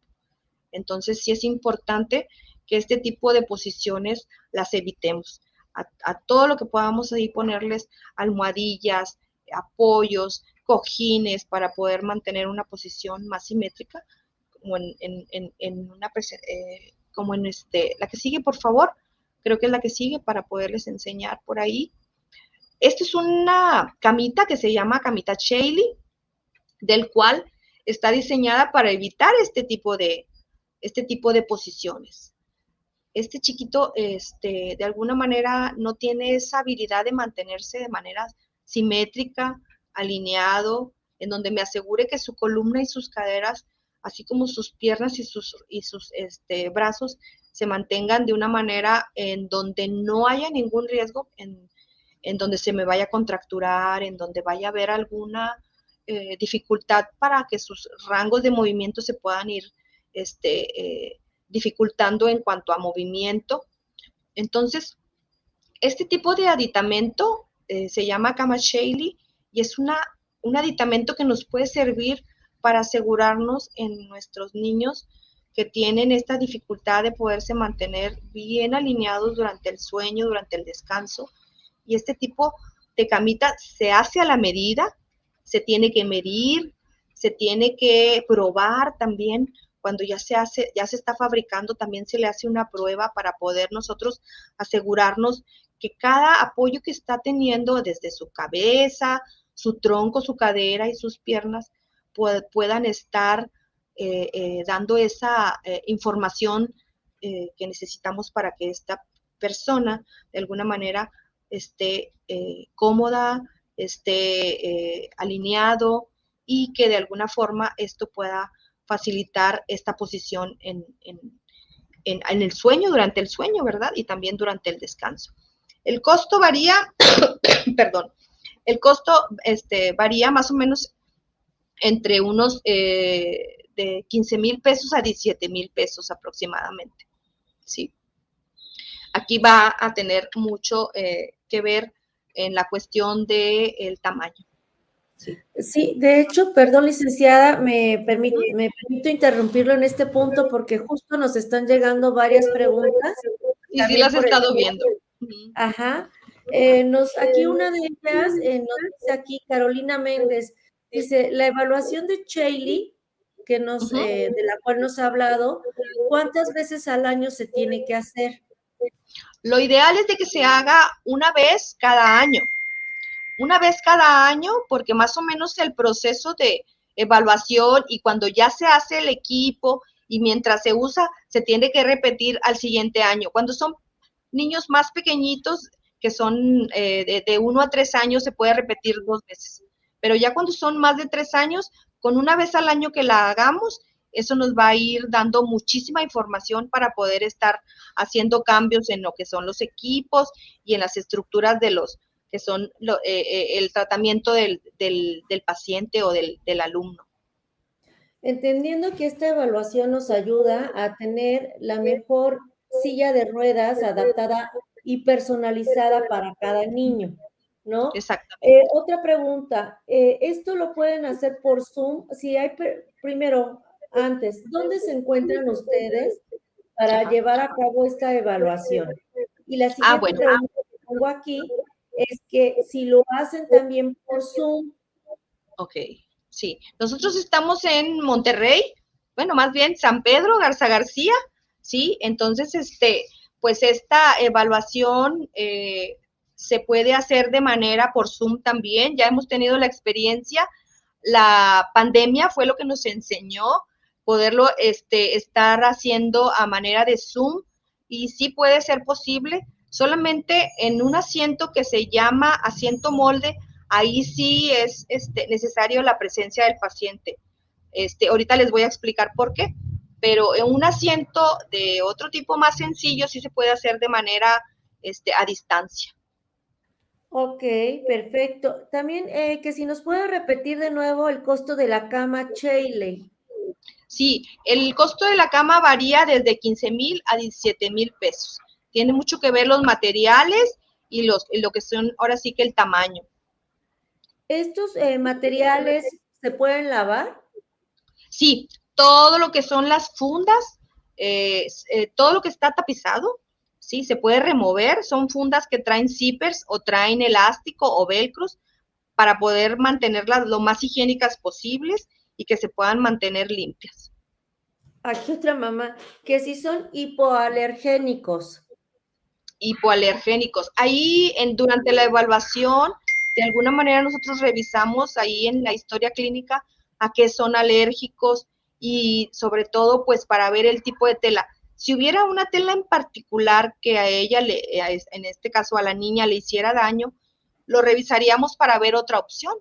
S2: Entonces sí es importante que este tipo de posiciones las evitemos. A todo lo que podamos ahí ponerles almohadillas, apoyos, cojines para poder mantener una posición más simétrica, como como en la que sigue, por favor. Creo que es la que sigue para poderles enseñar por ahí. Esta es una camita que se llama camita Shaley, del cual está diseñada para evitar este tipo de posiciones. Este chiquito, de alguna manera, no tiene esa habilidad de mantenerse de manera simétrica, alineado, en donde me asegure que su columna y sus caderas, así como sus piernas y sus brazos, se mantengan de una manera en donde no haya ningún riesgo, en donde se me vaya a contracturar, en donde vaya a haber alguna dificultad para que sus rangos de movimiento se puedan ir dificultando en cuanto a movimiento. Entonces, este tipo de aditamento se llama Kama Shaley y es un aditamento que nos puede servir para asegurarnos en nuestros niños que tienen esta dificultad de poderse mantener bien alineados durante el sueño, durante el descanso. Y este tipo de camita se hace a la medida, se tiene que medir, se tiene que probar también. Cuando ya se está fabricando, también se le hace una prueba para poder nosotros asegurarnos que cada apoyo que está teniendo desde su cabeza, su tronco, su cadera y sus piernas puedan estar dando esa información que necesitamos para que esta persona de alguna manera esté cómoda, esté alineado y que de alguna forma esto pueda facilitar esta posición en el sueño, durante el sueño, ¿verdad? Y también durante el descanso. El costo varía, perdón, el costo varía más o menos entre unos de 15,000 pesos a 17,000 pesos aproximadamente, ¿sí? aquí va a tener mucho que ver en la cuestión del tamaño.
S1: Sí. Sí, de hecho, perdón, licenciada, me permito interrumpirlo en este punto porque justo nos están llegando varias preguntas.
S2: Sí,
S1: También
S2: las he
S1: por el
S2: estado
S1: chat.
S2: viendo.
S1: Ajá. Aquí una de ellas nos dice aquí, Carolina Méndez, dice, la evaluación de Chailey, de la cual nos ha hablado, ¿cuántas veces al año se tiene que hacer?
S2: Lo ideal es de que se haga una vez cada año. Una vez cada año, porque más o menos el proceso de evaluación y cuando ya se hace el equipo y mientras se usa, se tiene que repetir al siguiente año. Cuando son niños más pequeñitos, que son de 1 a 3 años, se puede repetir 2 veces. Pero ya cuando son más de 3 años, con una vez al año que la hagamos, eso nos va a ir dando muchísima información para poder estar haciendo cambios en lo que son los equipos y en las estructuras de los que son el tratamiento del paciente o del alumno.
S1: Entendiendo que esta evaluación nos ayuda a tener la mejor silla de ruedas adaptada y personalizada para cada niño, ¿no?
S2: Exactamente.
S1: Otra pregunta, ¿esto lo pueden hacer por Zoom? Si hay, primero, antes, ¿dónde se encuentran ustedes para
S2: Ajá.
S1: llevar a cabo esta evaluación? Y la siguiente
S2: Bueno.
S1: pregunta que pongo aquí es que si lo hacen también por Zoom.
S2: Ok, sí. Nosotros estamos en Monterrey, bueno, más bien San Pedro Garza García, ¿sí? Entonces, pues esta evaluación se puede hacer de manera por Zoom también. Ya hemos tenido la experiencia. La pandemia fue lo que nos enseñó poderlo estar haciendo a manera de Zoom y sí puede ser posible. Solamente en un asiento que se llama asiento molde, ahí sí es necesario la presencia del paciente. Ahorita les voy a explicar por qué, pero en un asiento de otro tipo más sencillo sí se puede hacer de manera a distancia.
S1: Ok, perfecto. También que si nos puede repetir de nuevo el costo de la cama Chailey.
S2: Sí, el costo de la cama varía desde 15,000 a 17,000 pesos. Tiene mucho que ver los materiales y lo que son ahora sí que el tamaño.
S1: ¿Estos materiales se pueden lavar?
S2: Sí, todo lo que son las fundas, todo lo que está tapizado, sí, se puede remover. Son fundas que traen zippers o traen elástico o velcros para poder mantenerlas lo más higiénicas posibles y que se puedan mantener limpias.
S1: Aquí otra mamá, que si son hipoalergénicos.
S2: Hipoalergénicos. Ahí durante la evaluación, de alguna manera nosotros revisamos ahí en la historia clínica a qué son alérgicos y sobre todo pues para ver el tipo de tela. Si hubiera una tela en particular que a ella, en este caso a la niña, le hiciera daño, lo revisaríamos para ver otra opción,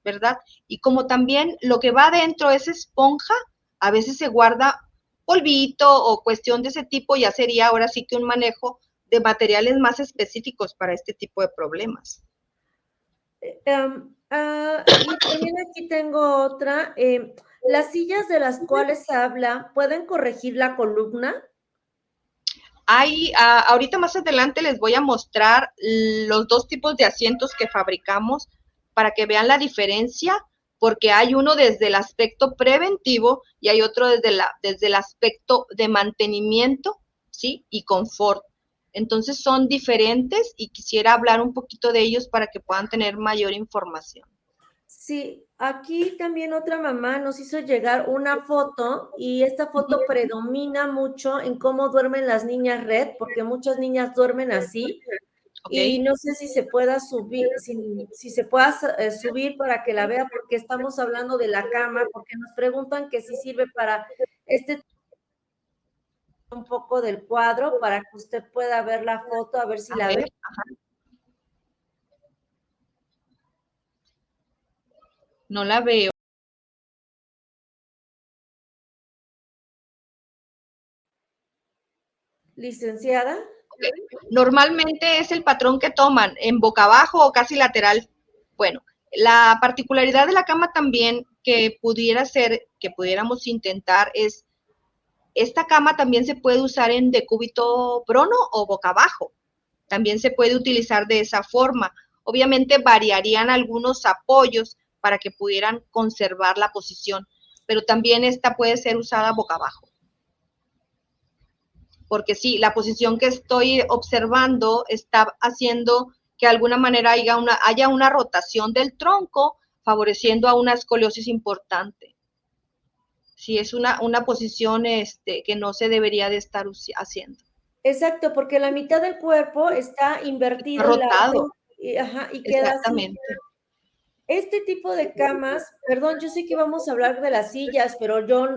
S2: ¿verdad? Y como también lo que va adentro es esponja, a veces se guarda polvito o cuestión de ese tipo, ya sería ahora sí que un manejo de materiales más específicos para este tipo de problemas.
S1: Y también aquí tengo otra. Las sillas de las cuales se habla, ¿pueden corregir la columna?
S2: Ahorita más adelante les voy a mostrar los dos tipos de asientos que fabricamos para que vean la diferencia, porque hay uno desde el aspecto preventivo y hay otro desde el aspecto de mantenimiento, ¿sí? Y confort. Entonces son diferentes y quisiera hablar un poquito de ellos para que puedan tener mayor información.
S1: Sí, aquí también otra mamá nos hizo llegar una foto y esta foto predomina mucho en cómo duermen las niñas red, porque muchas niñas duermen así.
S2: ¿Ok?
S1: Y no sé si se pueda subir, si se pueda subir para que la vea, porque estamos hablando de la cama, porque nos preguntan que si sirve para un poco del cuadro, para que usted pueda ver la foto, a ver si
S2: A
S1: la ve.
S2: ver, no la veo.
S1: Licenciada.
S2: Normalmente es el patrón que toman en boca abajo o casi lateral. Bueno, la particularidad de la cama también que pudiera ser, que pudiéramos intentar es Esta cama también se puede usar en decúbito prono o boca abajo. También se puede utilizar de esa forma. Obviamente variarían algunos apoyos para que pudieran conservar la posición, pero también esta puede ser usada boca abajo. Porque sí, la posición que estoy observando está haciendo que de alguna manera haya una rotación del tronco, favoreciendo a una escoliosis importante. Sí, es una posición que no se debería de estar haciendo.
S1: Exacto, porque la mitad del cuerpo está invertido
S2: Está
S1: y
S2: rotado.
S1: y queda así.
S2: Exactamente.
S1: Este tipo de camas, perdón, yo sé que vamos a hablar de las sillas, pero yo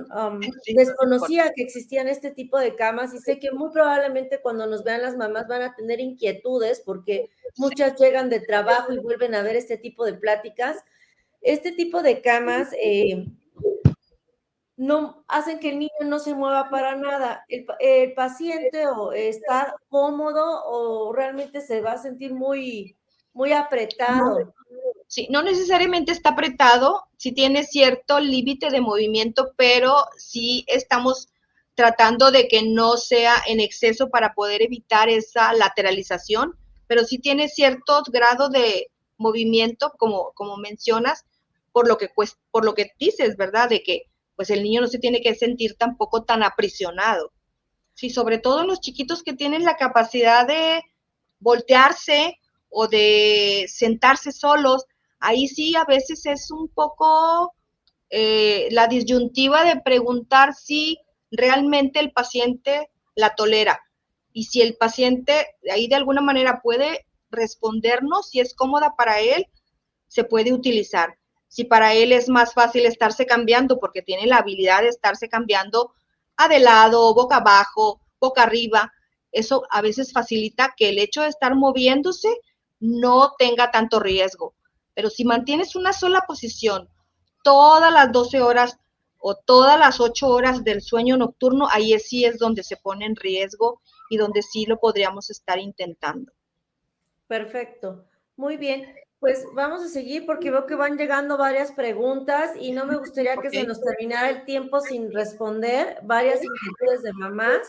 S2: Sí,
S1: desconocía que existían este tipo de camas y sé que muy probablemente cuando nos vean las mamás van a tener inquietudes porque muchas llegan de trabajo y vuelven a ver este tipo de pláticas. Este tipo de camas no hacen que el niño no se mueva para nada. El paciente o está cómodo o realmente se va a sentir muy, muy apretado.
S2: sí, no necesariamente está apretado, sí tiene cierto límite de movimiento, pero sí estamos tratando de que no sea en exceso para poder evitar esa lateralización, pero sí tiene cierto grado de movimiento, como mencionas, por lo que dices, ¿verdad? De que pues el niño no se tiene que sentir tampoco tan aprisionado. Sí, sobre todo los chiquitos que tienen la capacidad de voltearse o de sentarse solos, ahí sí a veces es un poco la disyuntiva de preguntar si realmente el paciente la tolera y si el paciente ahí de alguna manera puede respondernos, si es cómoda para él, se puede utilizar. Si para él es más fácil estarse cambiando porque tiene la habilidad de estarse cambiando a de lado, boca abajo, boca arriba, eso a veces facilita que el hecho de estar moviéndose no tenga tanto riesgo. Pero si mantienes una sola posición todas las 12 horas o todas las 8 horas del sueño nocturno, ahí sí es donde se pone en riesgo y donde sí lo podríamos estar intentando.
S1: Perfecto. Muy bien. Pues vamos a seguir porque veo que van llegando varias preguntas y no me gustaría que se
S2: Ok,
S1: nos terminara el tiempo sin responder varias inquietudes de mamás.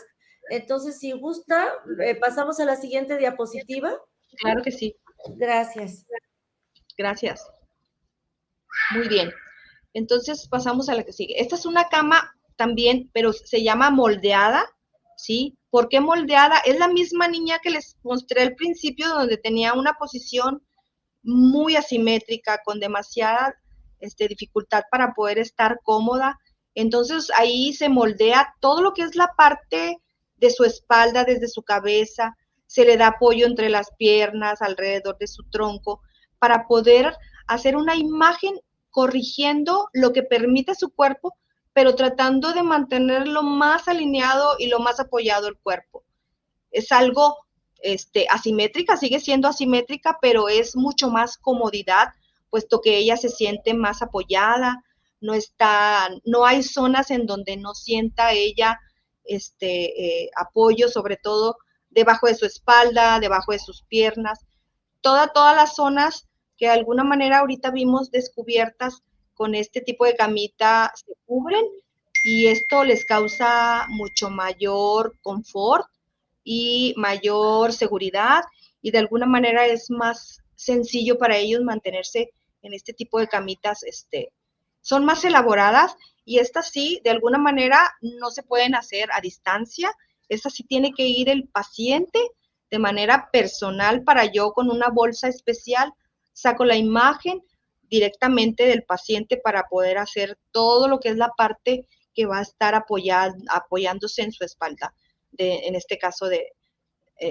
S1: Entonces, si gusta, pasamos a la siguiente diapositiva.
S2: claro que sí.
S1: Gracias.
S2: Gracias. Muy bien. Entonces pasamos a la que sigue. Esta es una cama también, pero se llama moldeada, ¿sí? ¿Por qué moldeada? Es la misma niña que les mostré al principio, donde tenía una posición muy asimétrica, con demasiada dificultad para poder estar cómoda. Entonces ahí se moldea todo lo que es la parte de su espalda, desde su cabeza, se le da apoyo entre las piernas, alrededor de su tronco, para poder hacer una imagen corrigiendo lo que permite su cuerpo, pero tratando de mantener lo más alineado y lo más apoyado el cuerpo. Es algo asimétrica, sigue siendo asimétrica, pero es mucho más comodidad, puesto que ella se siente más apoyada, no hay zonas en donde no sienta ella apoyo, sobre todo debajo de su espalda, debajo de sus piernas, todas las zonas que de alguna manera ahorita vimos descubiertas con este tipo de camita se cubren y esto les causa mucho mayor confort y mayor seguridad y de alguna manera es más sencillo para ellos mantenerse en este tipo de camitas, son más elaboradas y estas sí, de alguna manera no se pueden hacer a distancia, estas sí tiene que ir el paciente de manera personal para yo con una bolsa especial saco la imagen directamente del paciente para poder hacer todo lo que es la parte que va a estar apoyándose en su espalda, en este caso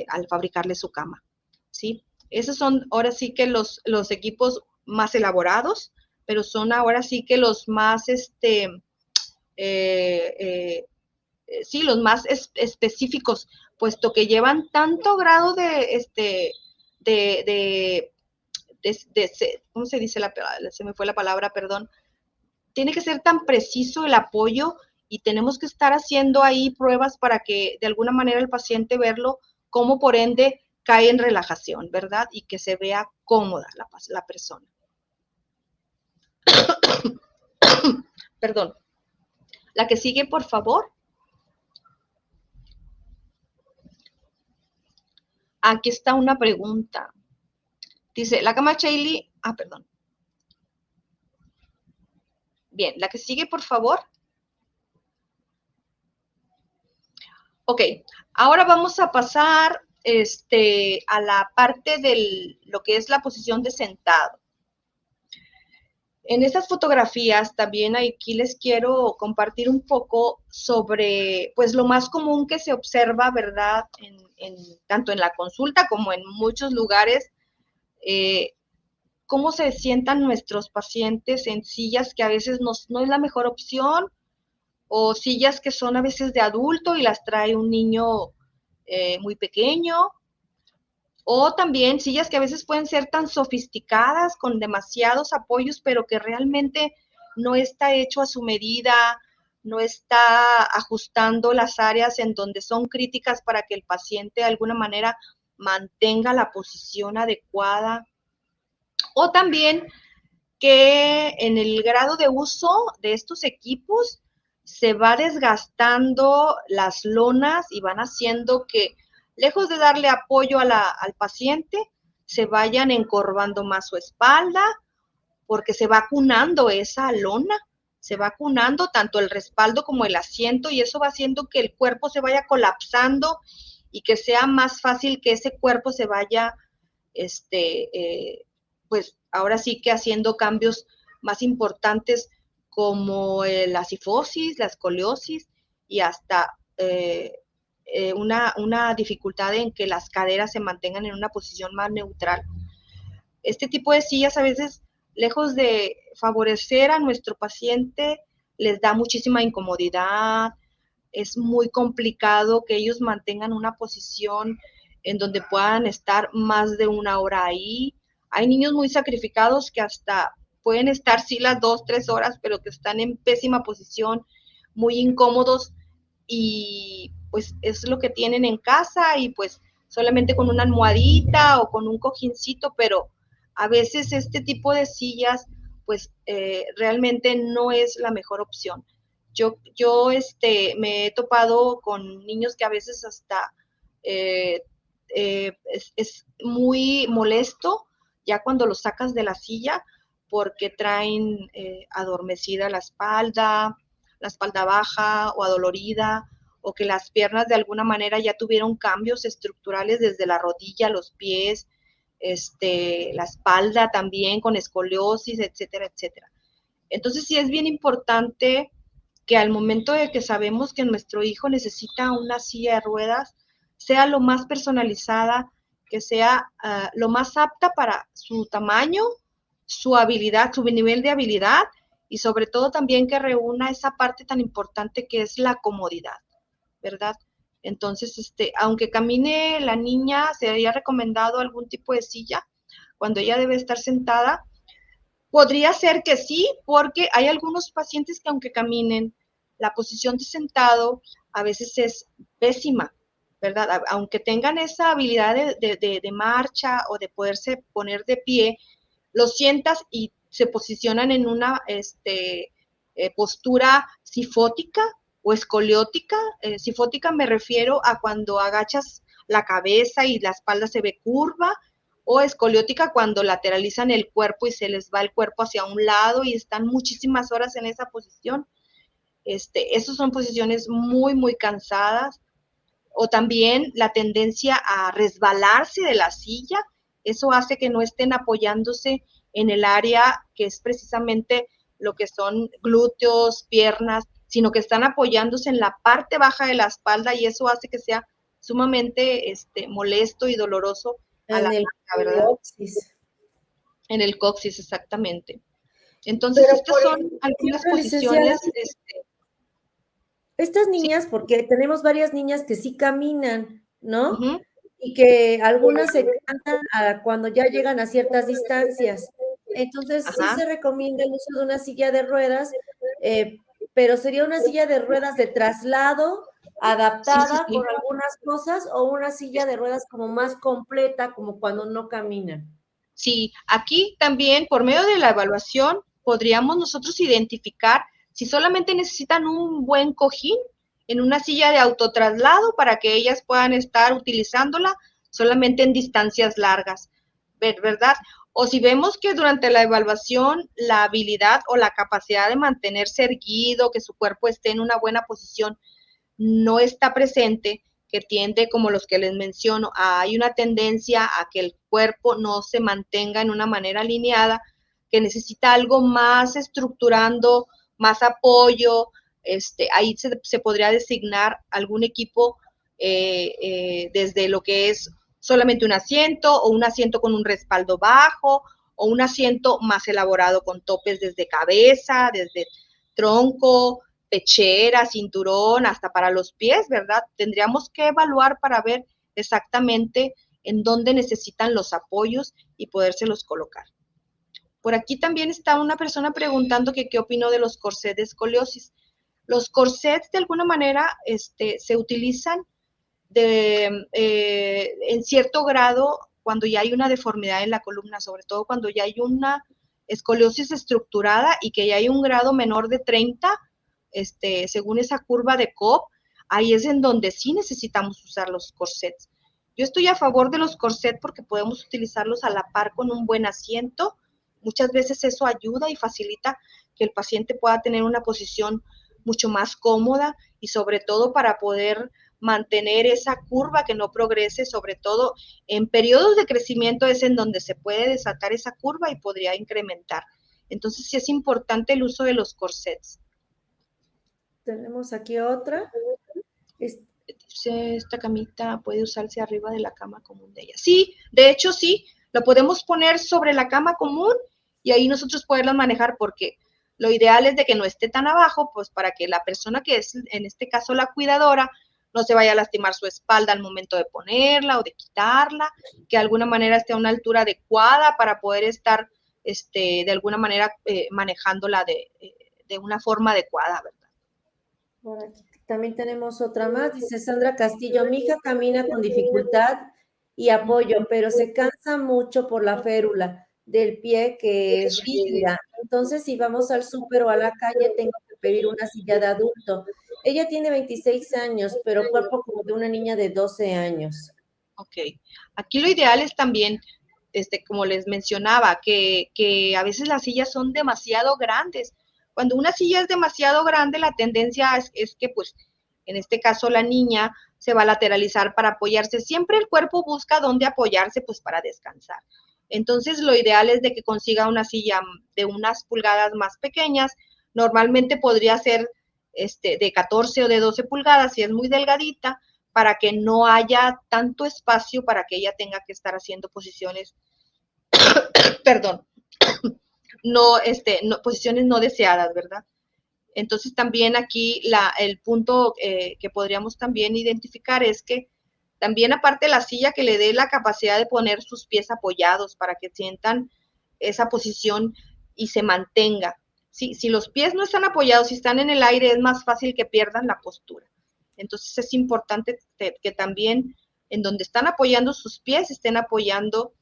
S2: al fabricarle su cama, ¿sí? Esos son ahora sí que los equipos más elaborados, pero son ahora sí que los más, sí, los más específicos, puesto que llevan tanto grado de, ¿cómo se dice? Se me fue la palabra, perdón. Tiene que ser tan preciso el apoyo y tenemos que estar haciendo ahí pruebas para que de alguna manera el paciente verlo como por ende cae en relajación, ¿verdad? Y que se vea cómoda la persona. Perdón. La que sigue, por favor. Aquí está una pregunta. Dice, la cama Shaylee, perdón. Bien, la que sigue, por favor. Ok, ahora vamos a pasar a la parte de lo que es la posición de sentado. En estas fotografías también aquí les quiero compartir un poco sobre, pues, lo más común que se observa, ¿verdad? Tanto en la consulta como en muchos lugares, cómo se sientan nuestros pacientes en sillas que a veces no es la mejor opción, o sillas que son a veces de adulto y las trae un niño muy pequeño, o también sillas que a veces pueden ser tan sofisticadas, con demasiados apoyos, pero que realmente no está hecho a su medida, no está ajustando las áreas en donde son críticas para que el paciente de alguna manera mantenga la posición adecuada. O también que en el grado de uso de estos equipos se va desgastando las lonas y van haciendo que, lejos de darle apoyo al paciente, se vayan encorvando más su espalda, porque se va cunando esa lona, se va cunando tanto el respaldo como el asiento, y eso va haciendo que el cuerpo se vaya colapsando y que sea más fácil que ese cuerpo se vaya, pues ahora sí que haciendo cambios más importantes como la cifosis, la escoliosis y hasta una dificultad en que las caderas se mantengan en una posición más neutral. Este tipo de sillas a veces, lejos de favorecer a nuestro paciente, les da muchísima incomodidad, es muy complicado que ellos mantengan una posición en donde puedan estar más de una hora ahí. Hay niños muy sacrificados que hasta pueden estar sí las 2, 3 horas, pero que están en pésima posición, muy incómodos, y pues es lo que tienen en casa, y pues solamente con una almohadita o con un cojincito, pero a veces este tipo de sillas pues realmente no es la mejor opción. Yo me he topado con niños que a veces hasta es muy molesto ya cuando los sacas de la silla, porque traen adormecida la espalda baja o adolorida, o que las piernas de alguna manera ya tuvieron cambios estructurales desde la rodilla, los pies, la espalda también con escoliosis, etcétera, etcétera. Entonces sí es bien importante que al momento de que sabemos que nuestro hijo necesita una silla de ruedas, sea lo más personalizada, que sea lo más apta para su tamaño, su habilidad, su nivel de habilidad, y sobre todo también que reúna esa parte tan importante que es la comodidad, ¿verdad? Entonces, aunque camine la niña, sería recomendado algún tipo de silla cuando ella debe estar sentada. Podría ser que sí, porque hay algunos pacientes que aunque caminen, la posición de sentado a veces es pésima, ¿verdad? Aunque tengan esa habilidad de marcha o de poderse poner de pie, lo sientas y se posicionan en una postura sifótica o escoliótica. Sifótica me refiero a cuando agachas la cabeza y la espalda se ve curva, o escoliótica cuando lateralizan el cuerpo y se les va el cuerpo hacia un lado y están muchísimas horas en esa posición. Esas son posiciones muy, muy cansadas. O también la tendencia a resbalarse de la silla, eso hace que no estén apoyándose en el área que es precisamente lo que son glúteos, piernas, sino que están apoyándose en la parte baja de la espalda, y eso hace que sea sumamente molesto y doloroso a la larga, ¿verdad?
S1: Coxis.
S2: En el coxis, exactamente. Entonces, pero estas son algunas posiciones.
S1: Estas niñas, sí, porque tenemos varias niñas que sí caminan, ¿no?
S2: Uh-huh.
S1: Y que algunas se cansan cuando ya llegan a ciertas distancias. Entonces, sí se recomienda el uso de una silla de ruedas, pero sería una silla de ruedas de traslado adaptada por algunas cosas, o una silla de ruedas como más completa, como cuando no caminan.
S2: Sí, aquí también por medio de la evaluación podríamos nosotros identificar si solamente necesitan un buen cojín en una silla de autotraslado para que ellas puedan estar utilizándola solamente en distancias largas, ¿verdad? O si vemos que durante la evaluación la habilidad o la capacidad de mantenerse erguido, que su cuerpo esté en una buena posición, no está presente, que tiende, como los que les menciono, hay una tendencia a que el cuerpo no se mantenga en una manera alineada, que necesita algo más estructurando, más apoyo, ahí se podría designar algún equipo desde lo que es solamente un asiento o un asiento con un respaldo bajo o un asiento más elaborado con topes desde cabeza, desde tronco, pechera, cinturón, hasta para los pies, ¿verdad? Tendríamos que evaluar para ver exactamente en dónde necesitan los apoyos y podérselos colocar. Por aquí también está una persona preguntando que qué opino de los corsets de escoliosis. Los corsets de alguna manera se utilizan en cierto grado cuando ya hay una deformidad en la columna, sobre todo cuando ya hay una escoliosis estructurada y que ya hay un grado menor de 30, según esa curva de Cobb, ahí es en donde sí necesitamos usar los corsets. Yo estoy a favor de los corsets porque podemos utilizarlos a la par con un buen asiento. Muchas veces eso ayuda y facilita que el paciente pueda tener una posición mucho más cómoda y sobre todo para poder mantener esa curva que no progrese, sobre todo en periodos de crecimiento es en donde se puede desatar esa curva y podría incrementar. Entonces sí es importante el uso de los corsets.
S1: Tenemos aquí otra.
S2: Dice, esta camita puede usarse arriba de la cama común de ella. Sí, de hecho sí, lo podemos poner sobre la cama común y ahí nosotros poderlas manejar porque lo ideal es de que no esté tan abajo, pues para que la persona que es, en este caso la cuidadora, no se vaya a lastimar su espalda al momento de ponerla o de quitarla, que de alguna manera esté a una altura adecuada para poder estar de alguna manera manejándola de una forma adecuada, ¿verdad?
S1: Por aquí también tenemos otra más, dice Sandra Castillo, mi hija camina con dificultad y apoyo, pero se cansa mucho por la férula del pie que es rígida. Entonces, si vamos al súper o a la calle, tengo que pedir una silla de adulto. Ella tiene 26 años, pero cuerpo como de una niña de 12 años.
S2: Ok, aquí lo ideal es también, como les mencionaba, que a veces las sillas son demasiado grandes. Cuando una silla es demasiado grande, la tendencia es que, pues, en este caso la niña se va a lateralizar para apoyarse. Siempre el cuerpo busca dónde apoyarse, pues, para descansar. Entonces, lo ideal es de que consiga una silla de unas pulgadas más pequeñas. Normalmente podría ser de 14 o de 12 pulgadas, si es muy delgadita, para que no haya tanto espacio para que ella tenga que estar haciendo posiciones, perdón, no, posiciones no deseadas, ¿verdad? Entonces también aquí el punto que podríamos también identificar es que también aparte de la silla que le dé la capacidad de poner sus pies apoyados para que sientan esa posición y se mantenga. Si los pies no están apoyados, si están en el aire, es más fácil que pierdan la postura. Entonces es importante que también en donde están apoyando sus pies, estén apoyando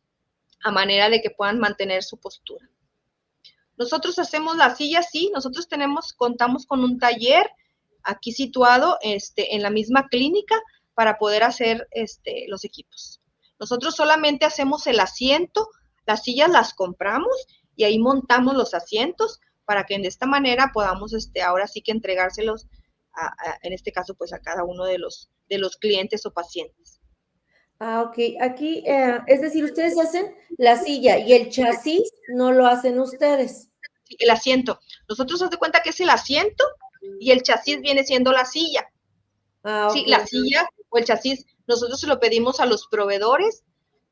S2: a manera de que puedan mantener su postura. Nosotros hacemos la silla, sí, nosotros contamos con un taller aquí situado en la misma clínica para poder hacer los equipos. Nosotros solamente hacemos el asiento, las sillas las compramos y ahí montamos los asientos para que de esta manera podamos ahora sí que entregárselos en este caso pues a cada uno de los clientes o pacientes.
S1: Ah, ok. Aquí, es decir, ustedes hacen la silla y el chasis no lo hacen ustedes.
S2: Sí, el asiento. Nosotros haz de cuenta que es el asiento y el chasis viene siendo la silla.
S1: Ah,
S2: Sí,
S1: ok.
S2: la silla o el chasis, nosotros se lo pedimos a los proveedores,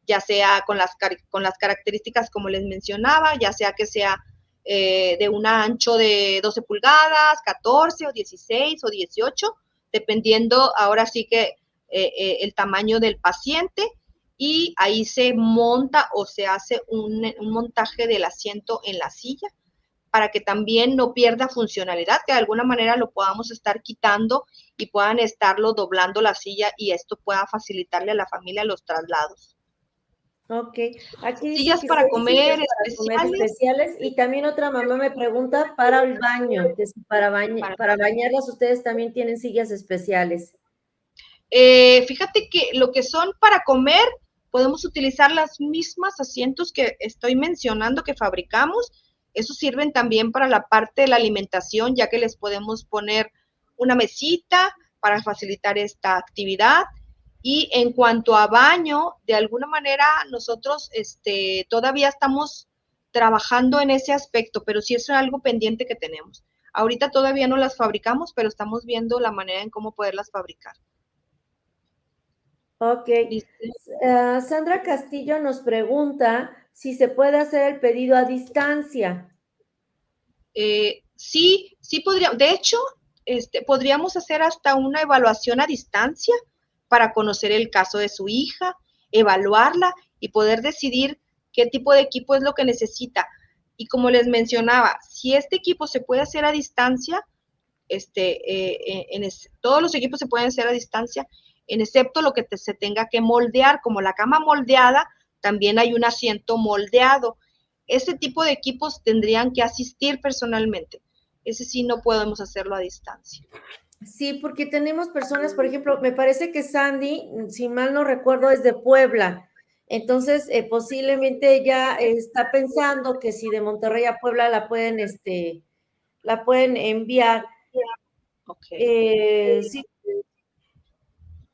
S2: ya sea con las características como les mencionaba, ya sea que sea de un ancho de 12 pulgadas, 14 o 16 o 18, dependiendo ahora sí que el tamaño del paciente, y ahí se monta o se hace un montaje del asiento en la silla para que también no pierda funcionalidad, que de alguna manera lo podamos estar quitando y puedan estarlo doblando la silla y esto pueda facilitarle a la familia los traslados.
S1: Ok, aquí dice
S2: Sillas
S1: que
S2: para
S1: son sillas
S2: comer
S1: para comer
S2: especiales.
S1: especiales y también otra mamá me pregunta para el baño, que si para bañarlas ustedes también tienen sillas especiales.
S2: Fíjate que lo que son para comer, podemos utilizar las mismas asientos que estoy mencionando que fabricamos. Esos sirven también para la parte de la alimentación, ya que les podemos poner una mesita para facilitar esta actividad. Y en cuanto a baño, de alguna manera nosotros todavía estamos trabajando en ese aspecto, pero sí es algo pendiente que tenemos. Ahorita todavía no las fabricamos, pero estamos viendo la manera en cómo poderlas fabricar.
S1: Ok. Sandra Castillo nos pregunta si se puede hacer el pedido a distancia.
S2: Sí podría. De hecho, podríamos hacer hasta una evaluación a distancia para conocer el caso de su hija, evaluarla y poder decidir qué tipo de equipo es lo que necesita. Y como les mencionaba, si este equipo se puede hacer a distancia, todos los equipos se pueden hacer a distancia, en excepto lo que se tenga que moldear, como la cama moldeada, también hay un asiento moldeado. Ese tipo de equipos tendrían que asistir personalmente. Ese sí no podemos hacerlo a distancia.
S1: Sí, porque tenemos personas, por ejemplo, me parece que Sandy, si mal no recuerdo, es de Puebla. Entonces, posiblemente ella está pensando que si de Monterrey a Puebla la pueden enviar.
S2: Okay.
S1: Sí.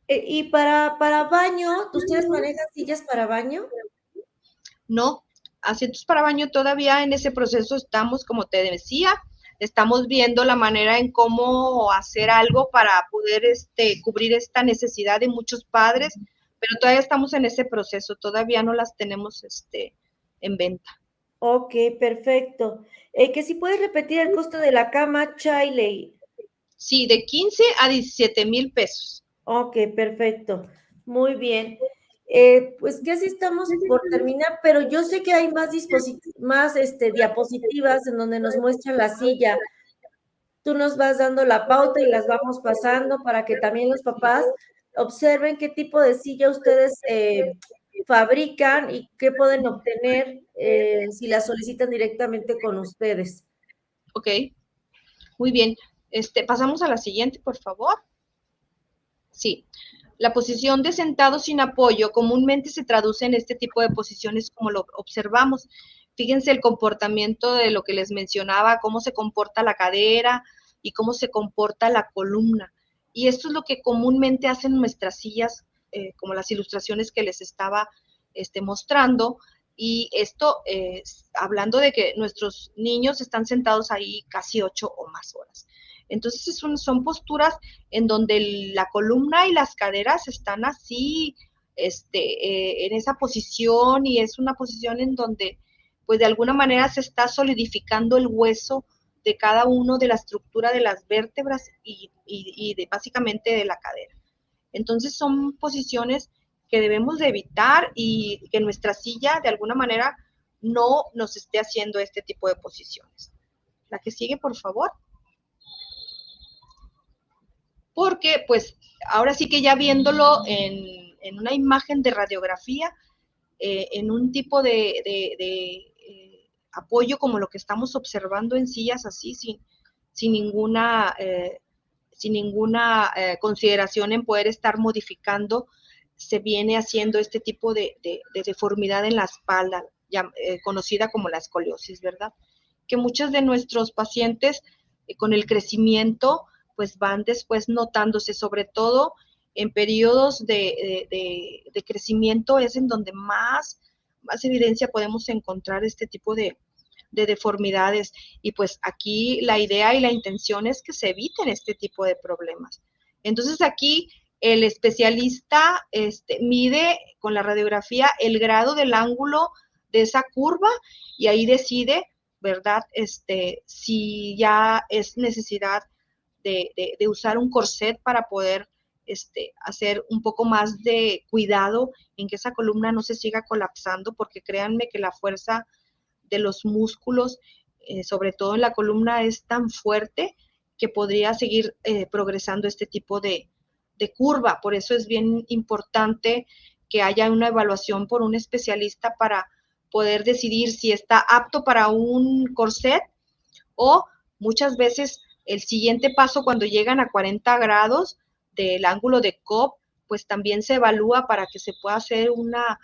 S1: Y para baño, ¿ustedes manejan sillas para baño?
S2: No, asientos para baño todavía en ese proceso estamos, como te decía, estamos viendo la manera en cómo hacer algo para poder cubrir esta necesidad de muchos padres, pero todavía estamos en ese proceso, todavía no las tenemos en venta.
S1: Ok, perfecto. Que si puedes repetir el costo de la cama Chiley.
S2: Sí, de 15 a 17,000 pesos.
S1: Ok, perfecto. Muy bien. Pues casi estamos por terminar, pero yo sé que hay más diapositivas en donde nos muestran la silla. Tú nos vas dando la pauta y las vamos pasando para que también los papás observen qué tipo de silla ustedes fabrican y qué pueden obtener si la solicitan directamente con ustedes.
S2: Ok, muy bien. Pasamos a la siguiente, por favor. Sí, la posición de sentado sin apoyo comúnmente se traduce en este tipo de posiciones como lo observamos. Fíjense el comportamiento de lo que les mencionaba, cómo se comporta la cadera y cómo se comporta la columna. Y esto es lo que comúnmente hacen nuestras sillas, como las ilustraciones que les estaba mostrando. Y esto, hablando de que nuestros niños están sentados ahí casi 8 o más horas. Entonces son posturas en donde la columna y las caderas están así, en esa posición, y es una posición en donde, pues de alguna manera se está solidificando el hueso de cada uno de la estructura de las vértebras y básicamente de la cadera. Entonces son posiciones que debemos de evitar y que nuestra silla de alguna manera no nos esté haciendo este tipo de posiciones. La que sigue, por favor. Porque pues ahora sí que ya viéndolo en una imagen de radiografía, en un tipo de apoyo como lo que estamos observando en sillas así, sin ninguna, sin ninguna consideración en poder estar modificando, se viene haciendo este tipo de deformidad en la espalda, ya, conocida como la escoliosis, ¿verdad? Que muchos de nuestros pacientes con el crecimiento pues van después notándose, sobre todo en periodos de crecimiento es en donde más evidencia podemos encontrar este tipo de deformidades. Y pues aquí la idea y la intención es que se eviten este tipo de problemas. Entonces aquí el especialista mide con la radiografía el grado del ángulo de esa curva y ahí decide, ¿verdad? Si ya es necesidad de usar un corset para poder hacer un poco más de cuidado en que esa columna no se siga colapsando, porque créanme que la fuerza de los músculos, sobre todo en la columna, es tan fuerte que podría seguir progresando este tipo de curva. Por eso es bien importante que haya una evaluación por un especialista para poder decidir si está apto para un corset, o muchas veces el siguiente paso cuando llegan a 40 grados del ángulo de Cobb pues también se evalúa para que se pueda hacer una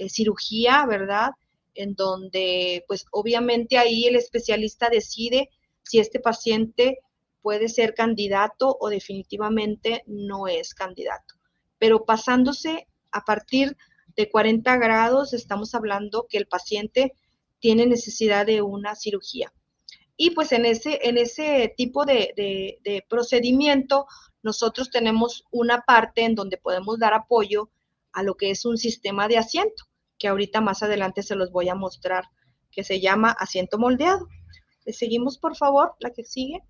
S2: cirugía, ¿verdad? En donde, pues obviamente ahí el especialista decide si este paciente puede ser candidato o definitivamente no es candidato. Pero pasándose a partir de 40 grados, estamos hablando que el paciente tiene necesidad de una cirugía. Y pues en ese tipo de procedimiento, nosotros tenemos una parte en donde podemos dar apoyo a lo que es un sistema de asiento, que ahorita más adelante se los voy a mostrar, que se llama asiento moldeado. ¿Le seguimos, por favor, la que sigue?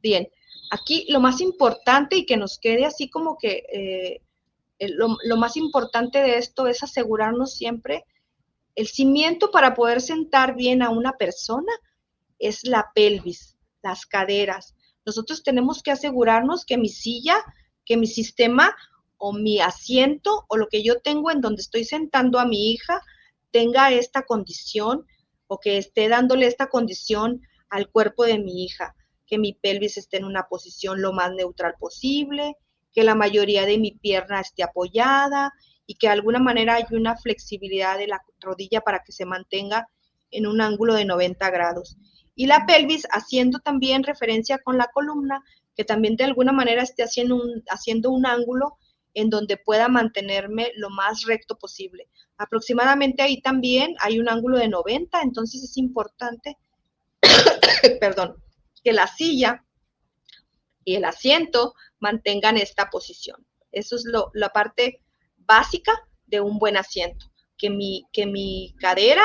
S2: Bien, aquí lo más importante y que nos quede así como que lo más importante de esto es asegurarnos siempre el cimiento para poder sentar bien a una persona es la pelvis, las caderas. Nosotros tenemos que asegurarnos que mi silla, que mi sistema o mi asiento o lo que yo tengo en donde estoy sentando a mi hija tenga esta condición o que esté dándole esta condición al cuerpo de mi hija, que mi pelvis esté en una posición lo más neutral posible, que la mayoría de mi pierna esté apoyada y que de alguna manera hay una flexibilidad de la rodilla para que se mantenga en un ángulo de 90 grados. Y la pelvis haciendo también referencia con la columna, que también de alguna manera esté haciendo un ángulo en donde pueda mantenerme lo más recto posible. Aproximadamente ahí también hay un ángulo de 90, entonces es importante, perdón, que la silla y el asiento mantengan esta posición. Eso es la parte básica de un buen asiento, que mi cadera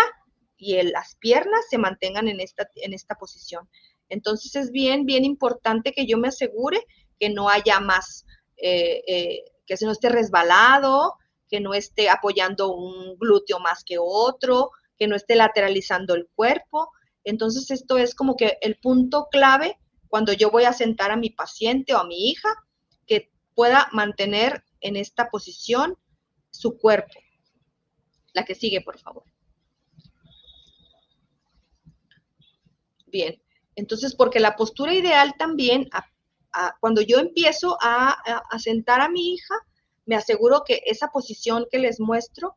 S2: y las piernas se mantengan en esta posición. Entonces es bien importante que yo me asegure que no haya más, que se no esté resbalado, que no esté apoyando un glúteo más que otro, que no esté lateralizando el cuerpo. Entonces esto es como que el punto clave cuando yo voy a sentar a mi paciente o a mi hija, que pueda mantener en esta posición su cuerpo. La que sigue, por favor. Bien, entonces, porque la postura ideal también, cuando yo empiezo a sentar a mi hija, me aseguro que esa posición que les muestro,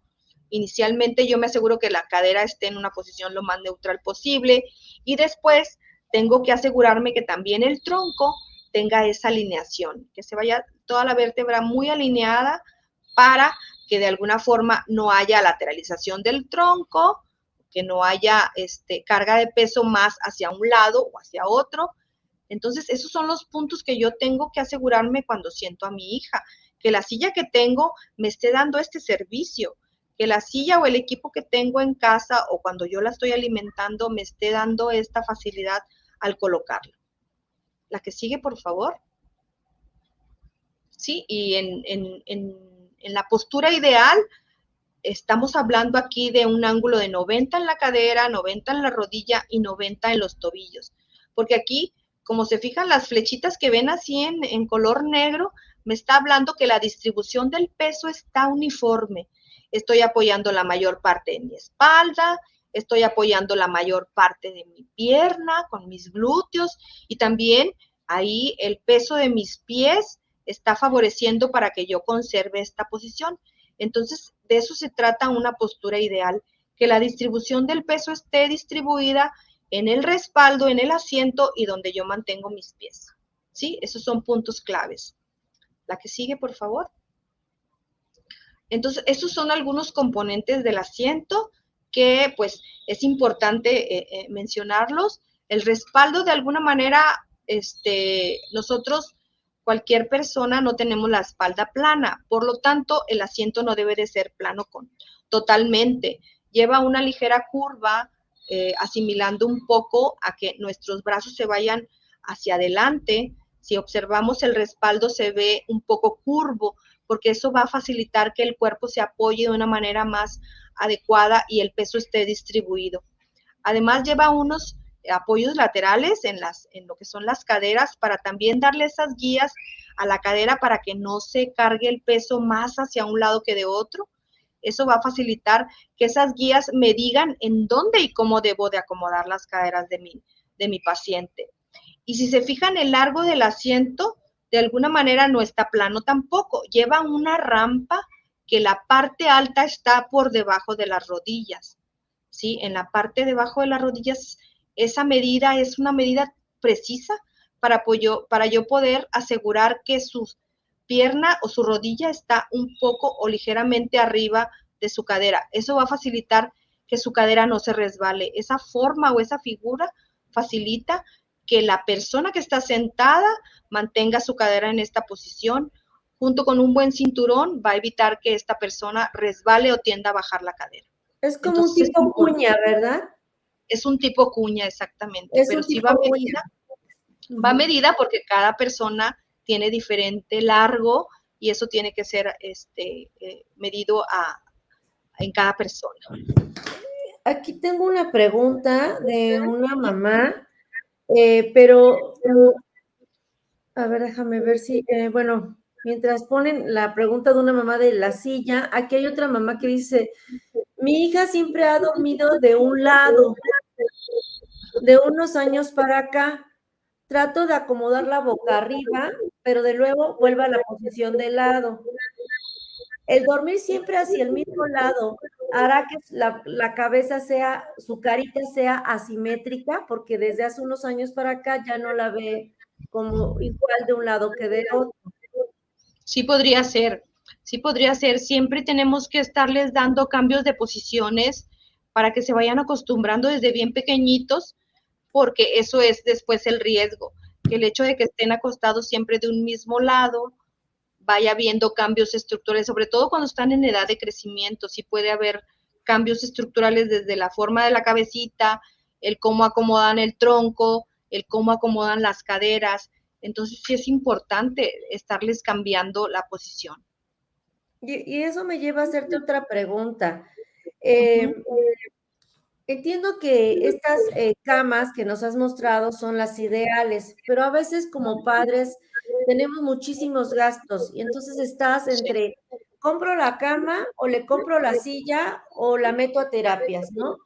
S2: inicialmente yo me aseguro que la cadera esté en una posición lo más neutral posible y después tengo que asegurarme que también el tronco tenga esa alineación, que se vaya toda la vértebra muy alineada para que de alguna forma no haya lateralización del tronco, que no haya carga de peso más hacia un lado o hacia otro. Entonces, esos son los puntos que yo tengo que asegurarme cuando siento a mi hija, que la silla que tengo me esté dando este servicio, que la silla o el equipo que tengo en casa o cuando yo la estoy alimentando me esté dando esta facilidad al colocarla. La que sigue, por favor. Sí, y en la postura ideal, estamos hablando aquí de un ángulo de 90 en la cadera, 90 en la rodilla y 90 en los tobillos. Porque aquí, como se fijan las flechitas que ven así en color negro, me está hablando que la distribución del peso está uniforme. Estoy apoyando la mayor parte de mi espalda, estoy apoyando la mayor parte de mi pierna con mis glúteos y también ahí el peso de mis pies está favoreciendo para que yo conserve esta posición. Entonces, de eso se trata una postura ideal, que la distribución del peso esté distribuida en el respaldo, en el asiento y donde yo mantengo mis pies. ¿Sí? Esos son puntos claves. La que sigue, por favor. Entonces, esos son algunos componentes del asiento que, pues, es importante mencionarlos. El respaldo, de alguna manera, nosotros, cualquier persona, no tenemos la espalda plana. Por lo tanto, el asiento no debe de ser plano totalmente. Lleva una ligera curva, asimilando un poco a que nuestros brazos se vayan hacia adelante. Si observamos el respaldo, se ve un poco curvo, porque eso va a facilitar que el cuerpo se apoye de una manera más adecuada y el peso esté distribuido. Además, lleva unos apoyos laterales en lo que son las caderas para también darle esas guías a la cadera para que no se cargue el peso más hacia un lado que de otro. Eso va a facilitar que esas guías me digan en dónde y cómo debo de acomodar las caderas de mi paciente. Y si se fijan, el largo del asiento de alguna manera no está plano tampoco, lleva una rampa que la parte alta está por debajo de las rodillas, ¿sí? En la parte debajo de las rodillas, esa medida es una medida precisa para yo poder asegurar que su pierna o su rodilla está un poco o ligeramente arriba de su cadera. Eso va a facilitar que su cadera no se resbale. Esa forma o esa figura facilita que la persona que está sentada mantenga su cadera en esta posición. Junto con un buen cinturón va a evitar que esta persona resbale o tienda a bajar la cadera.
S1: Es como un
S2: Entonces
S1: tipo cuña, ¿verdad?
S2: es un tipo cuña exactamente,
S1: Es
S2: pero
S1: un
S2: sí
S1: tipo cuña.
S2: va a medida porque cada persona tiene diferente largo y eso tiene que ser medido en cada persona.
S1: Aquí tengo una pregunta de una mamá, pero a ver, déjame ver si, bueno, mientras ponen la pregunta de una mamá de la silla, aquí hay otra mamá que dice, mi hija siempre ha dormido de un lado, de unos años para acá. Trato de acomodar la boca arriba, pero de luego vuelve a la posición de lado. El dormir siempre hacia el mismo lado hará que la cabeza sea, su carita sea asimétrica, porque desde hace unos años para acá ya no la ve como igual de un lado que de otro.
S2: Sí podría ser, sí podría ser. Siempre tenemos que estarles dando cambios de posiciones para que se vayan acostumbrando desde bien pequeñitos, porque eso es después el riesgo, que el hecho de que estén acostados siempre de un mismo lado, vaya viendo cambios estructurales, sobre todo cuando están en edad de crecimiento, sí puede haber cambios estructurales desde la forma de la cabecita, el cómo acomodan el tronco, el cómo acomodan las caderas. Entonces sí es importante estarles cambiando la posición.
S1: Y eso me lleva a hacerte otra pregunta.
S2: Ujú.
S1: Entiendo que estas camas que nos has mostrado son las ideales, pero a veces como padres tenemos muchísimos gastos y entonces estás
S2: Sí.
S1: entre compro la cama o le compro la silla o la meto a terapias, ¿no?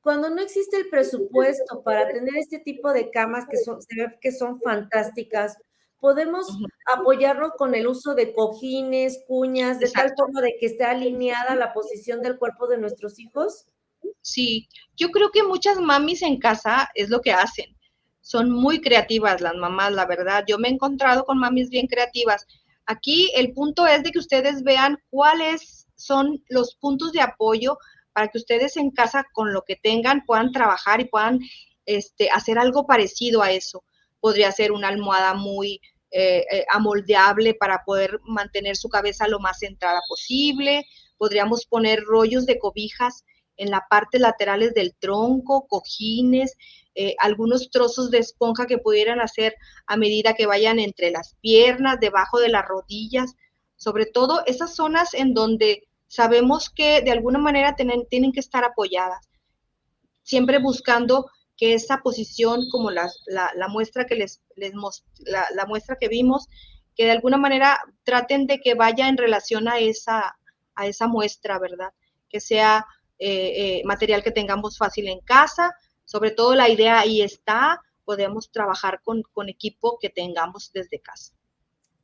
S1: Cuando no existe el presupuesto para tener este tipo de camas que son, se ve que son fantásticas, podemos
S2: Ujú.
S1: apoyarnos con el uso de cojines, cuñas, de tal
S2: Exacto.
S1: forma de que esté alineada la posición del cuerpo de nuestros hijos.
S2: Sí, yo creo que muchas mamis en casa es lo que hacen. Son muy creativas las mamás, la verdad. Yo me he encontrado con mamis bien creativas. Aquí el punto es de que ustedes vean cuáles son los puntos de apoyo para que ustedes en casa con lo que tengan puedan trabajar y puedan hacer algo parecido a eso. Podría ser una almohada muy amoldeable para poder mantener su cabeza lo más centrada posible. Podríamos poner rollos de cobijas en la parte laterales del tronco, cojines, algunos trozos de esponja que pudieran hacer a medida que vayan entre las piernas, debajo de las rodillas, sobre todo esas zonas en donde sabemos que de alguna manera tienen que estar apoyadas, siempre buscando que esa posición, como la muestra que la muestra que vimos, que de alguna manera traten de que vaya en relación a esa muestra, ¿verdad? Que sea material que tengamos fácil en casa, sobre todo la idea ahí está, podemos trabajar con equipo que tengamos desde casa.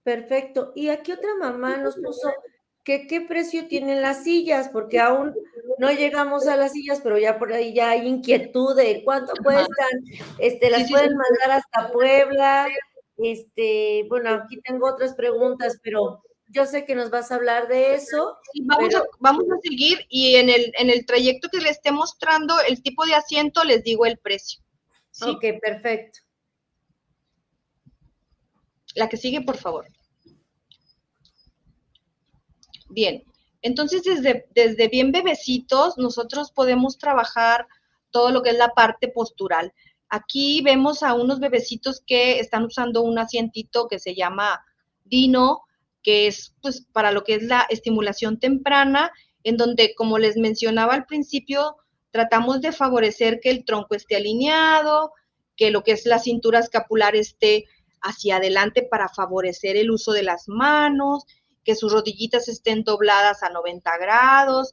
S1: Perfecto. Y aquí otra mamá nos puso que qué precio tienen las sillas, porque aún no llegamos a las sillas, pero ya por ahí ya hay inquietud de cuánto
S2: Ajá.
S1: cuestan,
S2: Sí,
S1: las
S2: sí, sí.
S1: pueden mandar hasta Puebla. Bueno, aquí tengo otras preguntas, pero yo sé que nos vas a hablar de eso,
S2: Sí,
S1: pero
S2: vamos a seguir y en el trayecto que les esté mostrando el tipo de asiento les digo el precio. ¿Sí?
S1: ok, perfecto.
S2: La que sigue, por favor. Bien, entonces desde bien bebecitos nosotros podemos trabajar todo lo que es la parte postural. Aquí vemos a unos bebecitos que están usando un asientito que se llama Dino, que es pues para lo que es la estimulación temprana, en donde, como les mencionaba al principio, tratamos de favorecer que el tronco esté alineado, que lo que es la cintura escapular esté hacia adelante para favorecer el uso de las manos, que sus rodillitas estén dobladas a 90 grados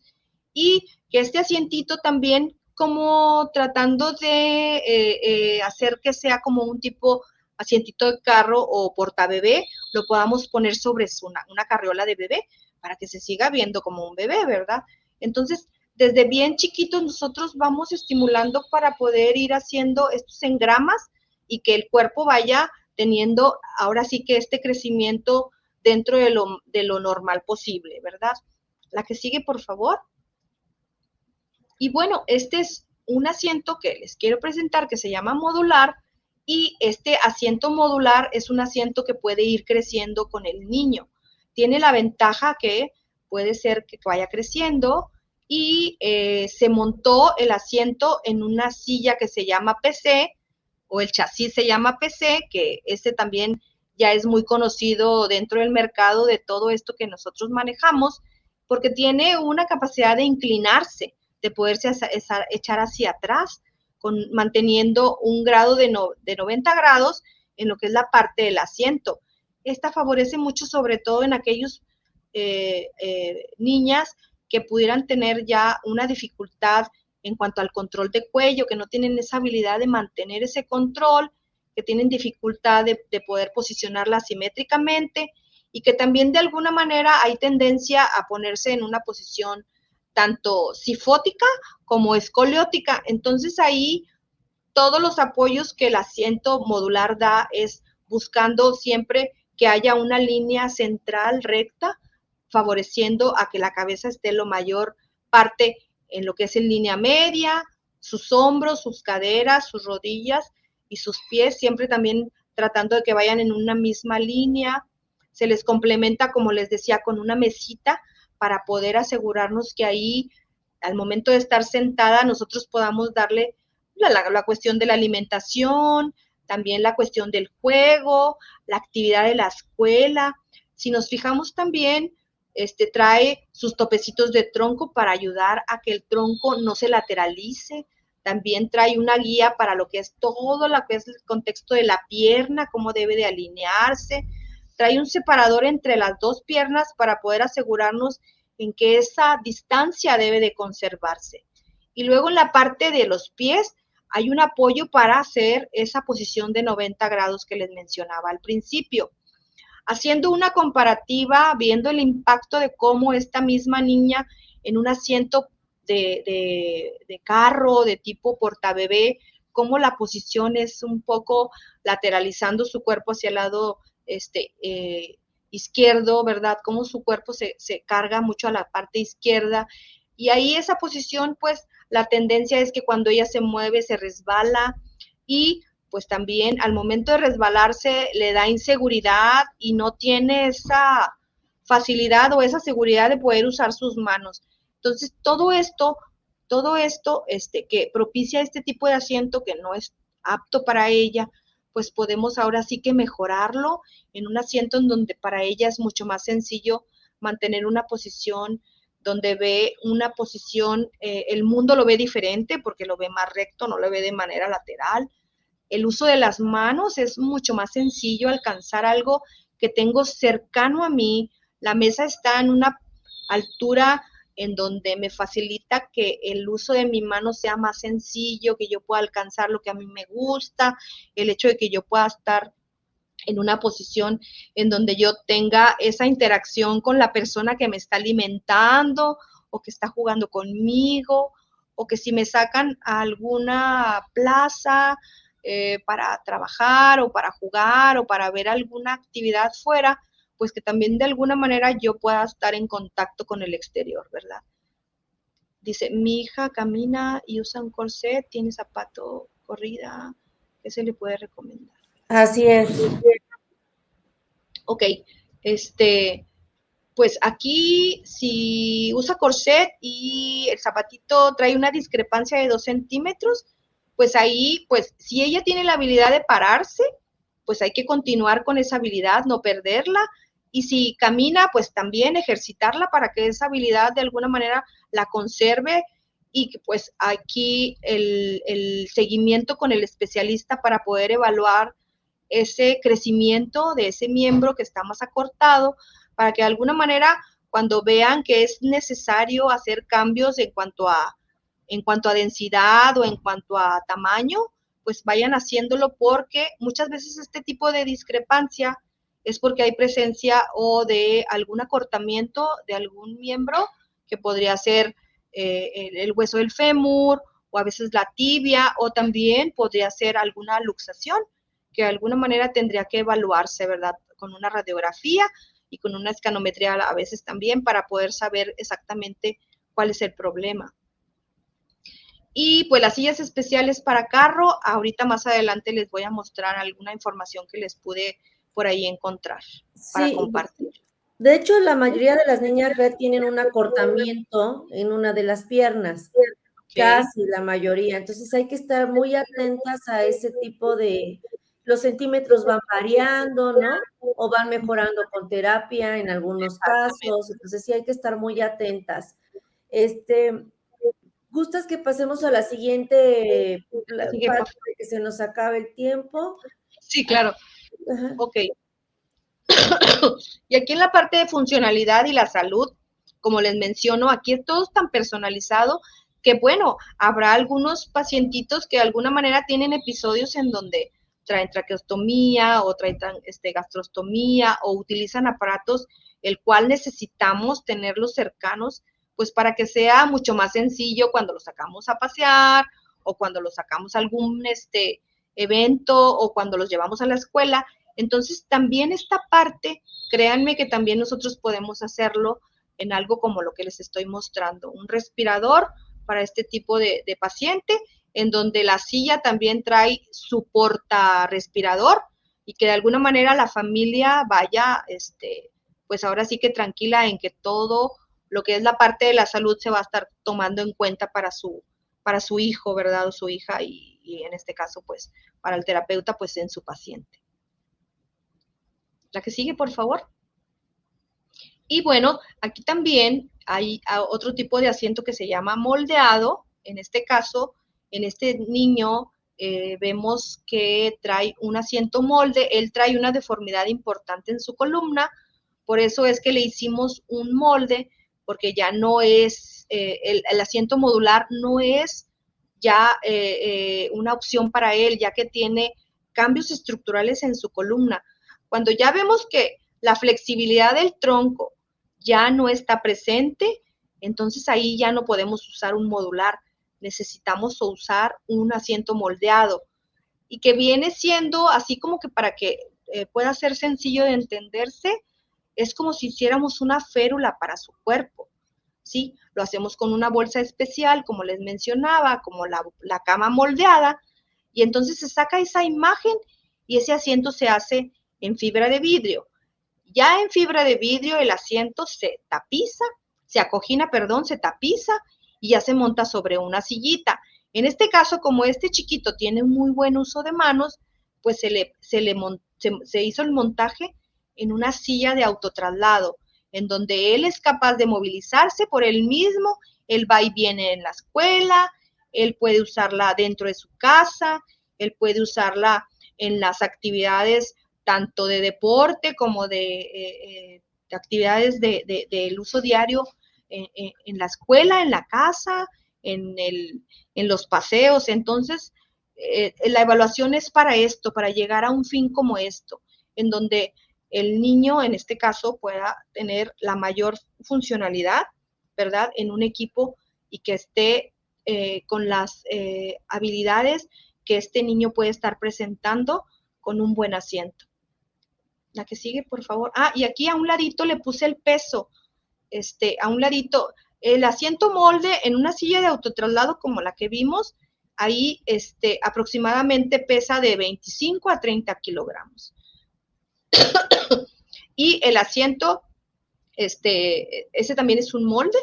S2: y que este asientito también como tratando de hacer que sea como un tipo asientito de carro o portabebé, lo podamos poner sobre una carriola de bebé para que se siga viendo como un bebé, ¿verdad? Entonces, desde bien chiquitos nosotros vamos estimulando para poder ir haciendo estos engramas y que el cuerpo vaya teniendo ahora sí que este crecimiento dentro de lo normal posible, ¿verdad? La que sigue, por favor. Y bueno, este es un asiento que les quiero presentar que se llama modular, y este asiento modular es un asiento que puede ir creciendo con el niño. Tiene la ventaja que puede ser que vaya creciendo y se montó el asiento en una silla que se llama PC, o el chasis se llama PC, que este también ya es muy conocido dentro del mercado de todo esto que nosotros manejamos, porque tiene una capacidad de inclinarse, de poderse echar hacia atrás, manteniendo un grado de 90 grados en lo que es la parte del asiento. Esta favorece mucho, sobre todo en aquellos niñas que pudieran tener ya una dificultad en cuanto al control de cuello, que no tienen esa habilidad de mantener ese control, que tienen dificultad de poder posicionarla asimétricamente, y que también de alguna manera hay tendencia a ponerse en una posición tanto sifótica como escoliótica. Entonces ahí todos los apoyos que el asiento modular da es buscando siempre que haya una línea central recta, favoreciendo a que la cabeza esté lo mayor parte en lo que es en línea media, sus hombros, sus caderas, sus rodillas y sus pies, siempre también tratando de que vayan en una misma línea. Se les complementa, como les decía, con una mesita para poder asegurarnos que ahí, al momento de estar sentada, nosotros podamos darle la cuestión de la alimentación, también la cuestión del juego, la actividad de la escuela. Si nos fijamos también, trae sus topecitos de tronco para ayudar a que el tronco no se lateralice. También trae una guía para lo que es todo lo que es el contexto de la pierna, cómo debe de alinearse. Trae un separador entre las dos piernas para poder asegurarnos en que esa distancia debe de conservarse. Y luego en la parte de los pies hay un apoyo para hacer esa posición de 90 grados que les mencionaba al principio. Haciendo una comparativa, viendo el impacto de cómo esta misma niña en un asiento de carro, de tipo portabebé, cómo la posición es un poco lateralizando su cuerpo hacia el lado izquierdo, ¿verdad? Cómo su cuerpo se carga mucho a la parte izquierda. Y ahí esa posición, pues, la tendencia es que cuando ella se mueve, se resbala, y pues también al momento de resbalarse le da inseguridad y no tiene esa facilidad o esa seguridad de poder usar sus manos. Entonces, todo esto que propicia este tipo de asiento que no es apto para ella, pues podemos ahora sí que mejorarlo en un asiento en donde para ella es mucho más sencillo mantener una posición, donde ve una posición, el mundo lo ve diferente porque lo ve más recto, no lo ve de manera lateral. El uso de las manos es mucho más sencillo, alcanzar algo que tengo cercano a mí. La mesa está en una altura en donde me facilita que el uso de mi mano sea más sencillo, que yo pueda alcanzar lo que a mí me gusta, el hecho de que yo pueda estar en una posición en donde yo tenga esa interacción con la persona que me está alimentando o que está jugando conmigo, o que si me sacan a alguna plaza para trabajar o para jugar o para ver alguna actividad fuera, pues que también de alguna manera yo pueda estar en contacto con el exterior, ¿verdad? Dice, mi hija camina y usa un corset, tiene zapato corrida, ¿qué se le puede recomendar?
S1: Así es.
S2: Ok, pues aquí si usa corset y el zapatito trae una discrepancia de 2 centímetros, pues ahí, pues si ella tiene la habilidad de pararse, pues hay que continuar con esa habilidad, no perderla. Y si camina, pues también ejercitarla para que esa habilidad de alguna manera la conserve, y que pues aquí el seguimiento con el especialista para poder evaluar ese crecimiento de ese miembro que está más acortado, para que de alguna manera cuando vean que es necesario hacer cambios en cuanto a densidad o en cuanto a tamaño, pues vayan haciéndolo, porque muchas veces este tipo de discrepancia es porque hay presencia o de algún acortamiento de algún miembro, que podría ser el hueso del fémur, o a veces la tibia, o también podría ser alguna luxación, que de alguna manera tendría que evaluarse, ¿verdad? Con una radiografía y con una escanometría a veces también, para poder saber exactamente cuál es el problema. Y pues las sillas especiales para carro, ahorita más adelante les voy a mostrar alguna información que les pude por ahí encontrar para
S1: Sí,
S2: compartir.
S1: de hecho, la mayoría de las niñas red tienen un acortamiento en una de las piernas,
S2: Okay.
S1: casi la mayoría. Entonces hay que estar muy atentas a ese tipo de, los centímetros van variando, ¿no? O van mejorando con terapia en algunos casos.
S2: Exactamente.
S1: Entonces sí hay que estar muy atentas. Este, ¿Gustas que pasemos a la siguiente
S2: Sigue, por
S1: parte
S2: favor.
S1: de que se nos acabe el tiempo?
S2: Sí, claro.
S1: Ajá.
S2: Ok. Y aquí en la parte de funcionalidad y la salud, como les menciono, aquí es todo tan personalizado que, bueno, habrá algunos pacientitos que de alguna manera tienen episodios en donde traen traqueostomía o traen gastrostomía, o utilizan aparatos el cual necesitamos tenerlos cercanos, pues para que sea mucho más sencillo cuando los sacamos a pasear, o cuando los sacamos a algún evento, o cuando los llevamos a la escuela. Entonces, también esta parte, créanme que también nosotros podemos hacerlo en algo como lo que les estoy mostrando, un respirador para este tipo de paciente, en donde la silla también trae su porta respirador, y que de alguna manera la familia vaya, pues ahora sí que tranquila en que todo lo que es la parte de la salud se va a estar tomando en cuenta para su hijo, ¿verdad? O su hija, y en este caso, pues, para el terapeuta, pues en su paciente. La que sigue, por favor. Y bueno, aquí también hay otro tipo de asiento que se llama moldeado. En este caso, en este niño, vemos que trae un asiento molde. Él trae una deformidad importante en su columna. Por eso es que le hicimos un molde, porque ya no es, el asiento modular no es ya una opción para él, ya que tiene cambios estructurales en su columna. Cuando ya vemos que la flexibilidad del tronco ya no está presente, entonces ahí ya no podemos usar un modular, necesitamos usar un asiento moldeado, y que viene siendo así como que, para que pueda ser sencillo de entenderse, es como si hiciéramos una férula para su cuerpo, ¿sí? Lo hacemos con una bolsa especial, como les mencionaba, como la cama moldeada, y entonces se saca esa imagen, y ese asiento se hace en fibra de vidrio. Ya en fibra de vidrio el asiento se tapiza, se tapiza, y ya se monta sobre una sillita. En este caso, como este chiquito tiene muy buen uso de manos, pues se hizo el montaje en una silla de autotraslado, en donde él es capaz de movilizarse por él mismo. Él va y viene en la escuela, él puede usarla dentro de su casa, él puede usarla en las actividades tanto de deporte como de actividades del uso diario en la escuela, en la casa, en los paseos. Entonces, la evaluación es para esto, para llegar a un fin como esto, en donde el niño, en este caso, pueda tener la mayor funcionalidad, ¿verdad?, en un equipo, y que esté con las habilidades que este niño puede estar presentando con un buen asiento. La que sigue, por favor. Ah, y aquí a un ladito le puse el peso, a un ladito. El asiento molde en una silla de autotraslado como la que vimos, ahí aproximadamente pesa de 25 a 30 kilogramos. Y el asiento, ese también es un molde,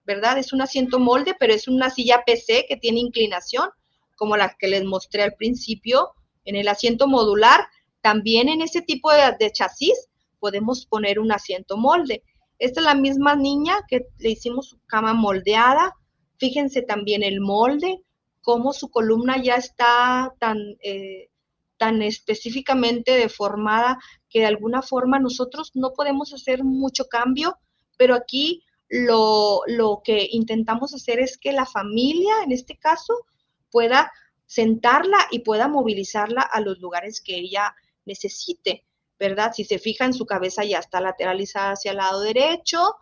S2: ¿verdad? Es un asiento molde, pero es una silla PC que tiene inclinación, como la que les mostré al principio. En el asiento modular, también en ese tipo de chasis, podemos poner un asiento molde. Esta es la misma niña que le hicimos su cama moldeada. Fíjense también el molde, cómo su columna ya está tan específicamente deformada, que de alguna forma nosotros no podemos hacer mucho cambio, pero aquí lo que intentamos hacer es que la familia, en este caso, pueda sentarla y pueda movilizarla a los lugares que ella necesite, ¿verdad? Si se fijan, su cabeza ya está lateralizada hacia el lado derecho,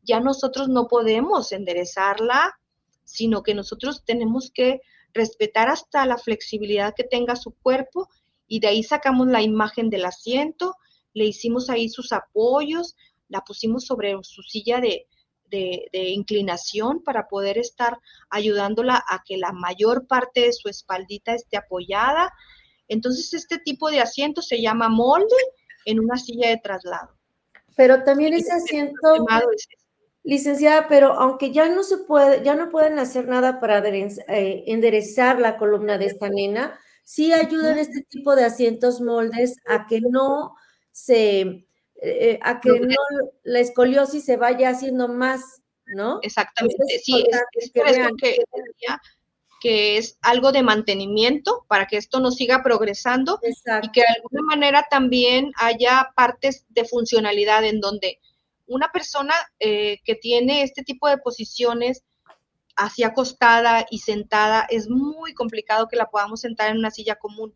S2: ya nosotros no podemos enderezarla, sino que nosotros tenemos que respetar hasta la flexibilidad que tenga su cuerpo, y de ahí sacamos la imagen del asiento, le hicimos ahí sus apoyos, la pusimos sobre su silla de inclinación para poder estar ayudándola a que la mayor parte de su espaldita esté apoyada. Entonces, este tipo de asiento se llama molde en una silla de traslado.
S1: Pero también ese asiento, licenciada, pero aunque ya no se puede, ya no pueden hacer nada para enderezar la columna de esta nena, sí ayudan este tipo de asientos moldes a que no se, a que no la escoliosis se vaya haciendo más, ¿no?
S2: Exactamente,
S1: Es
S2: sí, es
S1: que
S2: por eso
S1: vean.
S2: que es algo de mantenimiento para que esto no siga progresando.
S1: Exacto.
S2: Y que de alguna manera también haya partes de funcionalidad en donde una persona que tiene este tipo de posiciones así acostada y sentada, es muy complicado que la podamos sentar en una silla común.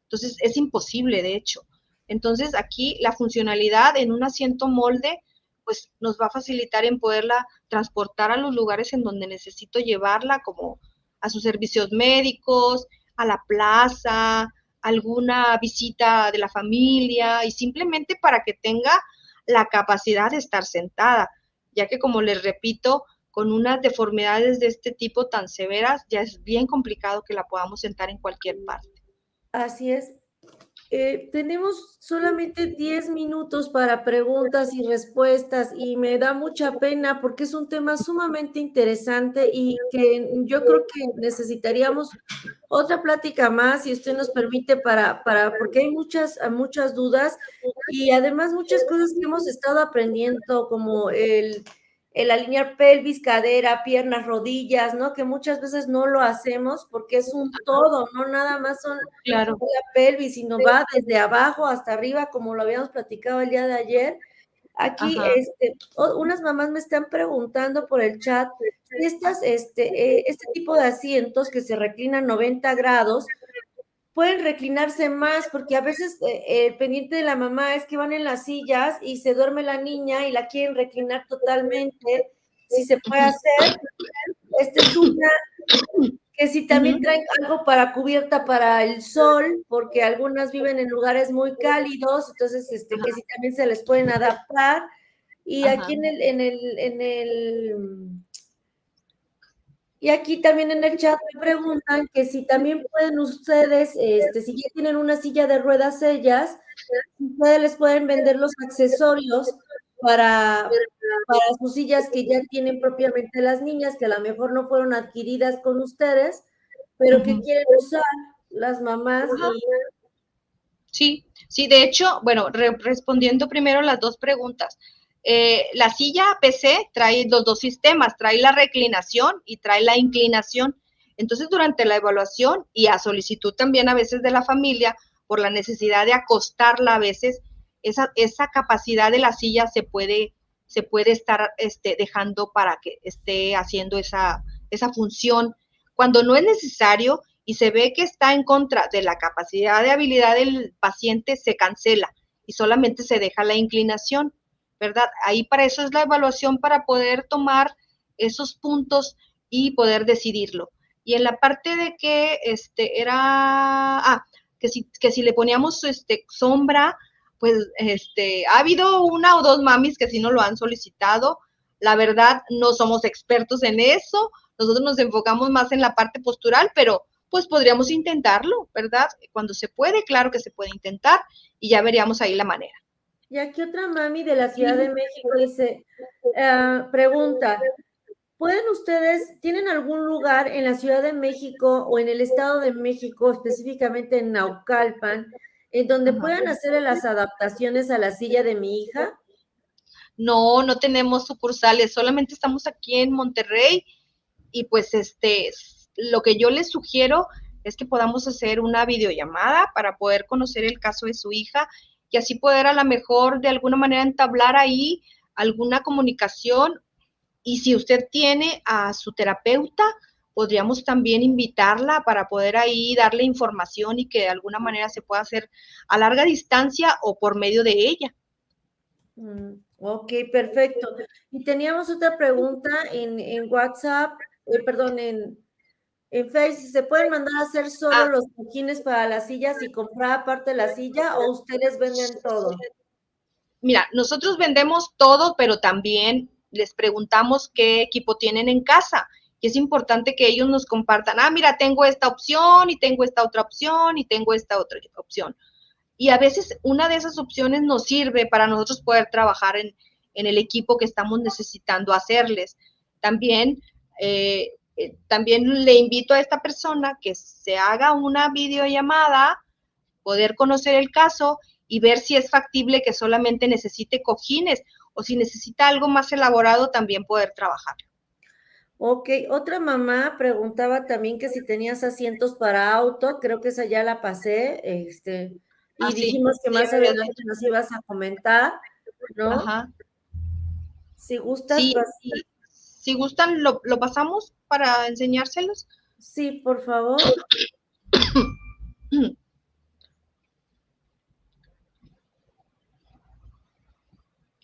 S2: Entonces, es imposible, de hecho. Entonces, aquí la funcionalidad en un asiento molde, pues nos va a facilitar en poderla transportar a los lugares en donde necesito llevarla, como a sus servicios médicos, a la plaza, alguna visita de la familia, y simplemente para que tenga la capacidad de estar sentada, ya que, como les repito, con unas deformidades de este tipo tan severas, ya es bien complicado que la podamos sentar en cualquier parte.
S1: Así es. Tenemos solamente 10 minutos para preguntas y respuestas y me da mucha pena porque es un tema sumamente interesante y que yo creo que necesitaríamos otra plática más, si usted nos permite, porque hay muchas dudas y además muchas cosas que hemos estado aprendiendo, como el alinear pelvis, cadera, piernas, rodillas, ¿no? Que muchas veces no lo hacemos porque es un todo, no nada más son
S2: Claro.
S1: la pelvis, sino va desde abajo hasta arriba, como lo habíamos platicado el día de ayer. Aquí, unas mamás me están preguntando por el chat si este tipo de asientos que se reclinan 90 grados pueden reclinarse más, porque a veces el pendiente de la mamá es que van en las sillas y se duerme la niña y la quieren reclinar totalmente. Si se puede hacer, es una que si también traen algo para cubierta para el sol, porque algunas viven en lugares muy cálidos, entonces que si también se les pueden adaptar. Y aquí y aquí también en el chat me preguntan que si también pueden ustedes, si ya tienen una silla de ruedas ellas, ustedes les pueden vender los accesorios para sus sillas que ya tienen propiamente las niñas, que a lo mejor no fueron adquiridas con ustedes, pero que quieren usar las mamás.
S2: Sí, sí, de hecho, bueno, respondiendo primero las dos preguntas. La silla PC trae los dos sistemas, trae la reclinación y trae la inclinación. Entonces, durante la evaluación y a solicitud también a veces de la familia, por la necesidad de acostarla a veces, esa capacidad de la silla se puede estar dejando para que esté haciendo esa función. Cuando no es necesario y se ve que está en contra de la capacidad de habilidad del paciente, se cancela y solamente se deja la inclinación, ¿verdad? Ahí para eso es la evaluación, para poder tomar esos puntos y poder decidirlo. Y en la parte de que que si le poníamos sombra, pues ha habido una o dos mamis que sí nos lo han solicitado. La verdad, no somos expertos en eso. Nosotros nos enfocamos más en la parte postural, pero pues podríamos intentarlo, ¿verdad? Cuando se puede, claro que se puede intentar y ya veríamos ahí la manera.
S1: Y aquí otra mami de la Ciudad de México dice, pregunta, tienen algún lugar en la Ciudad de México o en el Estado de México, específicamente en Naucalpan, en donde puedan hacer las adaptaciones a la silla de mi hija?
S2: No, no tenemos sucursales, solamente estamos aquí en Monterrey y pues lo que yo les sugiero es que podamos hacer una videollamada para poder conocer el caso de su hija y así poder a lo mejor de alguna manera entablar ahí alguna comunicación. Y si usted tiene a su terapeuta, podríamos también invitarla para poder ahí darle información y que de alguna manera se pueda hacer a larga distancia o por medio de ella.
S1: Ok, perfecto. Y teníamos otra pregunta en WhatsApp, perdón, en Facebook. ¿Se pueden mandar a hacer solo
S2: Ah,
S1: los cojines para las sillas y comprar aparte la silla o ustedes venden todo?
S2: mira, nosotros vendemos todo, pero también les preguntamos qué equipo tienen en casa. Y es importante que ellos nos compartan, mira, tengo esta opción y tengo esta otra opción y tengo esta otra opción. Y a veces una de esas opciones nos sirve para nosotros poder trabajar en el equipo que estamos necesitando hacerles. También, también le invito a esta persona que se haga una videollamada, poder conocer el caso y ver si es factible que solamente necesite cojines o si necesita algo más elaborado, también poder trabajar.
S1: Ok, otra mamá preguntaba también que si tenías asientos para auto, creo que esa ya la pasé, y
S2: Así,
S1: dijimos que
S2: sí,
S1: más
S2: me habías
S1: adelante
S2: dicho.
S1: nos ibas a comentar, ¿no?
S2: Ajá.
S1: Si gustas,
S2: Sí, y si gustan, lo pasamos para enseñárselos.
S1: sí, por favor.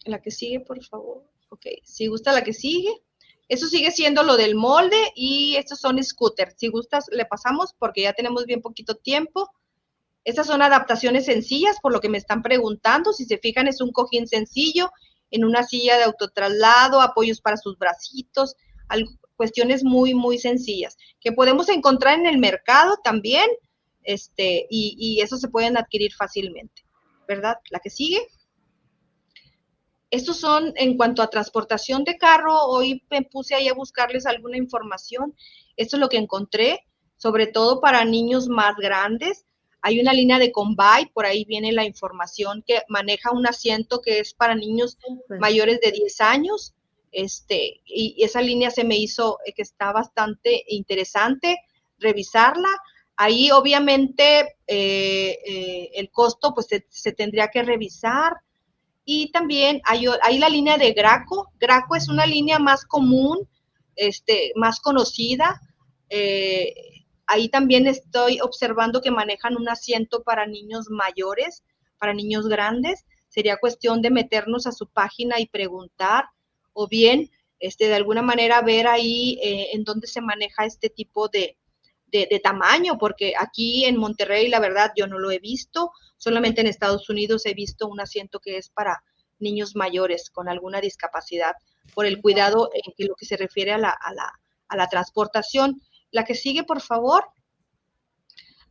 S2: La que sigue, por favor. Ok, si gusta la que sigue. Eso sigue siendo lo del molde y estos son scooters. Si gustas, le pasamos porque ya tenemos bien poquito tiempo. Estas son adaptaciones sencillas, por lo que me están preguntando. Si se fijan, es un cojín sencillo en una silla de autotraslado, apoyos para sus bracitos, cuestiones muy, muy sencillas que podemos encontrar en el mercado también, y eso se pueden adquirir fácilmente, ¿verdad? La que sigue. Estos son en cuanto a transportación de carro. Hoy me puse ahí a buscarles alguna información. Esto es lo que encontré, sobre todo para niños más grandes. Hay una línea de Convay, por ahí viene la información que maneja un asiento que es para niños
S1: Súper.
S2: mayores de 10 años. Y esa línea se me hizo que está bastante interesante revisarla. Ahí obviamente el costo pues se tendría que revisar y también hay la línea de Graco. Graco es una línea más común, más conocida. Eh, Ahí también estoy observando que manejan un asiento para niños mayores, para niños grandes. Sería cuestión de meternos a su página y preguntar, o bien de alguna manera ver ahí en dónde se maneja este tipo de tamaño, porque aquí en Monterrey, la verdad, yo no lo he visto. Solamente en Estados Unidos he visto un asiento que es para niños mayores con alguna discapacidad, por el cuidado en lo que se refiere a la transportación. La que sigue, por favor.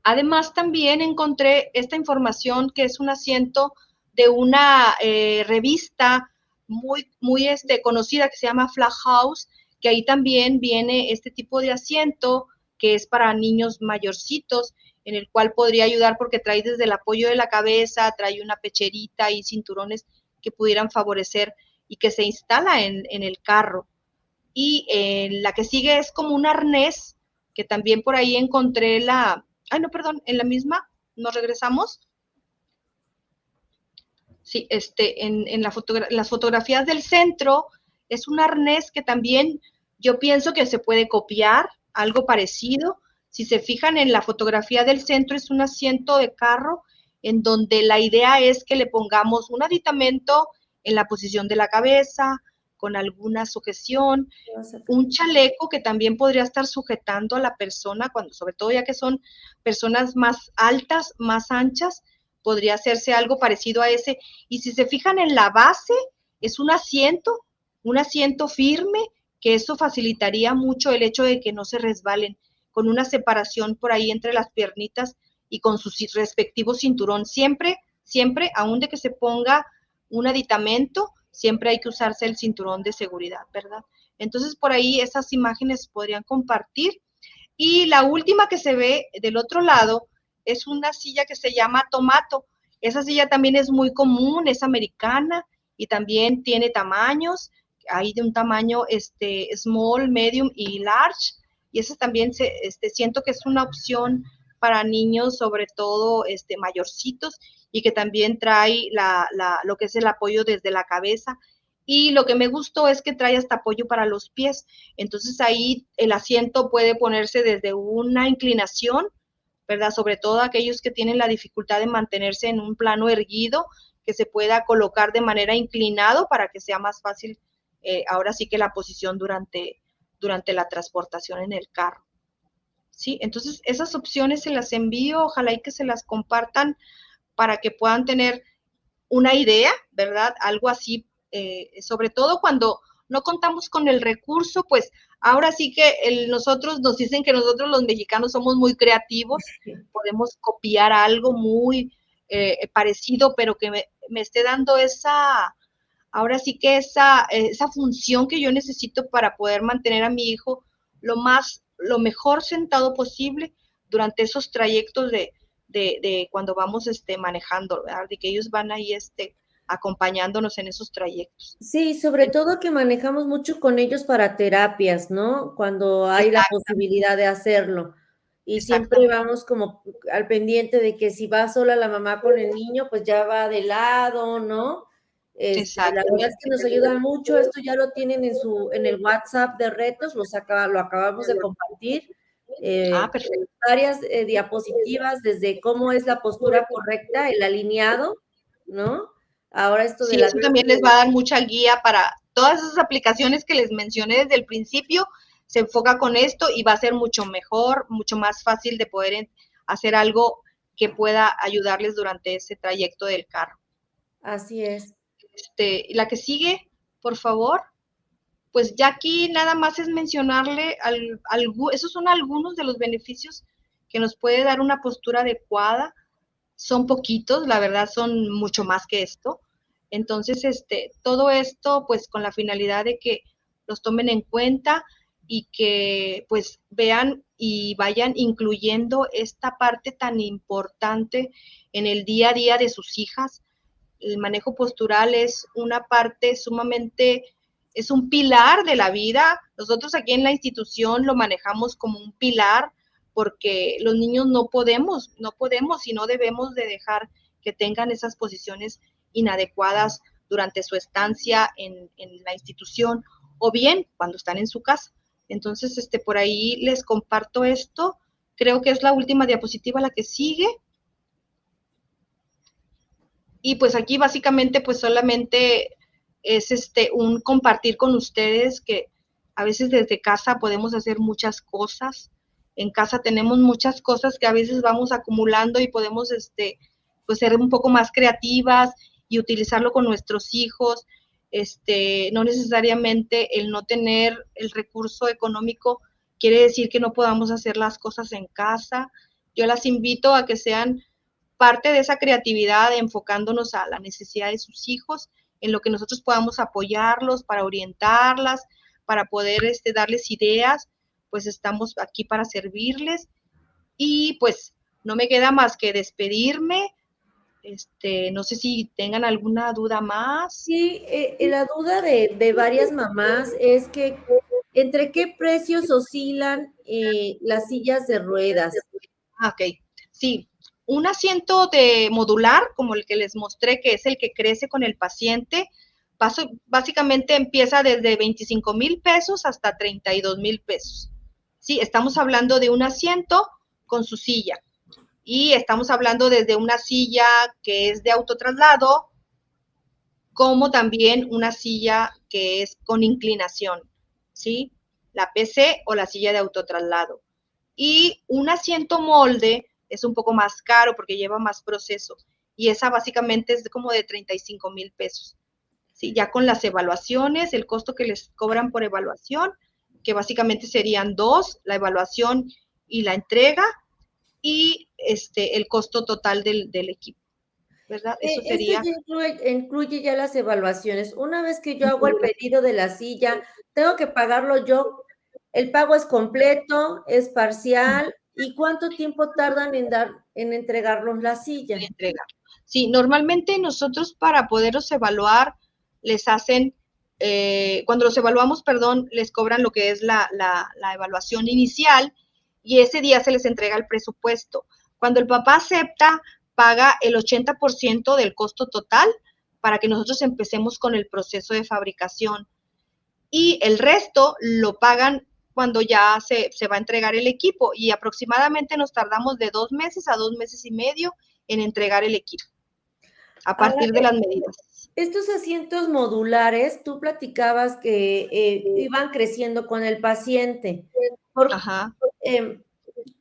S2: Además, también encontré esta información que es un asiento de una revista muy, muy conocida que se llama Flag House, que ahí también viene este tipo de asiento que es para niños mayorcitos, en el cual podría ayudar porque trae desde el apoyo de la cabeza, trae una pecherita y cinturones que pudieran favorecer y que se instala en el carro. Y la que sigue es como un arnés, que también por ahí encontré no, perdón, en la misma, nos regresamos. Sí, en las fotografías del centro es un arnés que también yo pienso que se puede copiar, algo parecido. Si se fijan en la fotografía del centro es un asiento de carro en donde la idea es que le pongamos un aditamento en la posición de la cabeza, con alguna sujeción, un chaleco que también podría estar sujetando a la persona, cuando, sobre todo ya que son personas más altas, más anchas, podría hacerse algo parecido a ese. Y si se fijan en la base, es un asiento firme, que eso facilitaría mucho el hecho de que no se resbalen, con una separación por ahí entre las piernitas y con su respectivo cinturón. Siempre, siempre, aun de que se ponga un aditamento, siempre hay que usarse el cinturón de seguridad, ¿verdad? Entonces, por ahí esas imágenes podrían compartir. Y la última que se ve del otro lado es una silla que se llama Tomato. Esa silla también es muy común, es americana y también tiene tamaños. Hay de un tamaño small, medium y large. Y esa también siento que es una opción para niños, sobre todo mayorcitos, y que también trae lo que es el apoyo desde la cabeza Y lo que me gustó es que trae hasta apoyo para los pies. Entonces ahí el asiento puede ponerse desde una inclinación, ¿verdad? Sobre todo aquellos que tienen la dificultad de mantenerse en un plano erguido, que se pueda colocar de manera inclinado para que sea más fácil, ahora sí que la posición durante la transportación en el carro. ¿Sí? Entonces esas opciones se las envío, ojalá y que se las compartan para que puedan tener una idea, ¿verdad? Algo así, sobre todo cuando no contamos con el recurso, pues ahora sí que nosotros nos dicen que nosotros los mexicanos somos muy creativos, podemos copiar algo muy parecido, pero que me esté dando ahora sí que esa función que yo necesito para poder mantener a mi hijo lo mejor sentado posible durante esos trayectos de cuando vamos manejando, ¿verdad? De que ellos van ahí acompañándonos en esos trayectos.
S1: Sí, sobre todo que manejamos mucho con ellos para terapias, ¿no? Cuando hay la posibilidad de hacerlo. Y siempre vamos como al pendiente de que si va sola la mamá con el niño, pues ya va de lado, ¿no? La verdad es que nos ayuda mucho. Esto ya lo tienen en el WhatsApp de retos, lo acabamos de compartir.
S2: Perfecto.
S1: Varias diapositivas desde cómo es la postura correcta, el alineado, ¿no? Ahora esto de
S2: eso también les va a dar mucha guía para todas esas aplicaciones que les mencioné desde el principio, se enfoca con esto y va a ser mucho mejor, mucho más fácil de poder hacer algo que pueda ayudarles durante ese trayecto del carro.
S1: Así es.
S2: La que sigue, por favor. Pues ya aquí nada más es mencionarle, esos son algunos de los beneficios que nos puede dar una postura adecuada. Son poquitos, la verdad son mucho más que esto. Entonces, todo esto, pues con la finalidad de que los tomen en cuenta y que pues vean y vayan incluyendo esta parte tan importante en el día a día de sus hijas. El manejo postural es una parte sumamente, es un pilar de la vida. Nosotros aquí en la institución lo manejamos como un pilar porque los niños no podemos y no debemos de dejar que tengan esas posiciones inadecuadas durante su estancia en la institución o bien cuando están en su casa. Entonces, por ahí les comparto esto. Creo que es la última diapositiva la que sigue. Y pues aquí básicamente pues solamente es un compartir con ustedes que a veces desde casa podemos hacer muchas cosas. En casa tenemos muchas cosas que a veces vamos acumulando y podemos pues ser un poco más creativas y utilizarlo con nuestros hijos. No necesariamente el no tener el recurso económico quiere decir que no podamos hacer las cosas en casa. Yo las invito a que sean parte de esa creatividad, enfocándonos a la necesidad de sus hijos, en lo que nosotros podamos apoyarlos, para orientarlas, para poder darles ideas, pues estamos aquí para servirles. Y pues no me queda más que despedirme. No sé si tengan alguna duda más.
S1: Sí, la duda de varias mamás es que ¿entre qué precios oscilan las sillas de ruedas?
S2: Ok, sí. Un asiento de modular, como el que les mostré, que es el que crece con el paciente, básicamente empieza desde 25,000 pesos hasta 32,000 pesos. Sí, estamos hablando de un asiento con su silla. Y estamos hablando desde una silla que es de autotraslado, como también una silla que es con inclinación, ¿sí? La PC o la silla de autotraslado. Y un asiento molde es un poco más caro porque lleva más proceso. Y esa básicamente es como de 35,000 pesos. ¿Sí? Ya con las evaluaciones, el costo que les cobran por evaluación, que básicamente serían dos, la evaluación y la entrega, y el costo total del equipo, ¿verdad? Eso sería.
S1: Esto ya incluye ya las evaluaciones. Una vez que yo hago el pedido de la silla, ¿tengo que pagarlo yo? ¿El pago es completo, es parcial? ¿Y cuánto tiempo tardan en entregarnos la silla?
S2: Entrega. Sí, normalmente nosotros para poderlos evaluar, les hacen, cuando los evaluamos, perdón, les cobran lo que es la evaluación inicial y ese día se les entrega el presupuesto. Cuando el papá acepta, paga el 80% del costo total para que nosotros empecemos con el proceso de fabricación. Y el resto lo pagan cuando ya se va a entregar el equipo, y aproximadamente nos tardamos de 2 meses a 2 meses y medio en entregar el equipo, a partir de las medidas.
S1: Estos asientos modulares, tú platicabas que iban creciendo con el paciente.
S2: Ajá.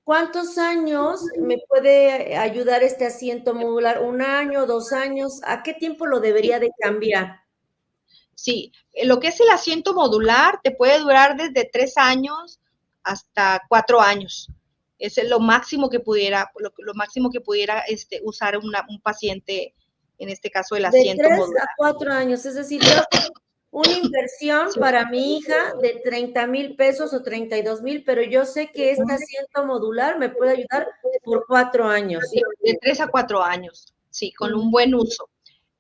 S1: ¿Cuántos años me puede ayudar este asiento modular? ¿1 año, 2 años? ¿A qué tiempo lo debería de cambiar?
S2: Sí, lo que es el asiento modular te puede durar desde 3 años hasta 4 años. Es lo máximo que pudiera, lo máximo que pudiera usar un paciente, en este caso el asiento
S1: de 3
S2: modular.
S1: a 4 años, es decir, yo una inversión
S2: Sí.
S1: para mi hija de 30,000 pesos o 32,000, pero yo sé que este asiento modular me puede ayudar por 4 años.
S2: Sí, de 3 a 4 años, sí, con un buen uso.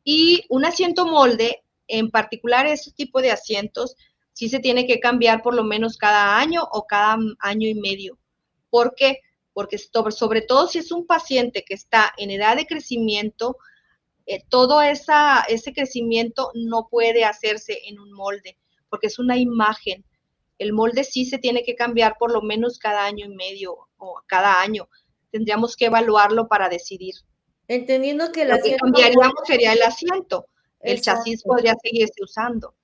S2: Y un asiento molde, en particular ese tipo de asientos, sí se tiene que cambiar por lo menos cada año o cada año y medio. ¿Por qué? Porque sobre todo si es un paciente que está en edad de crecimiento, todo ese crecimiento no puede hacerse en un molde, porque es una imagen. El molde sí se tiene que cambiar por lo menos cada año y medio o cada año. Tendríamos que evaluarlo para decidir.
S1: Entendiendo que el
S2: Lo que
S1: asiento
S2: cambiaríamos sería el asiento. El chasis
S1: exacto.
S2: podría seguirse usando.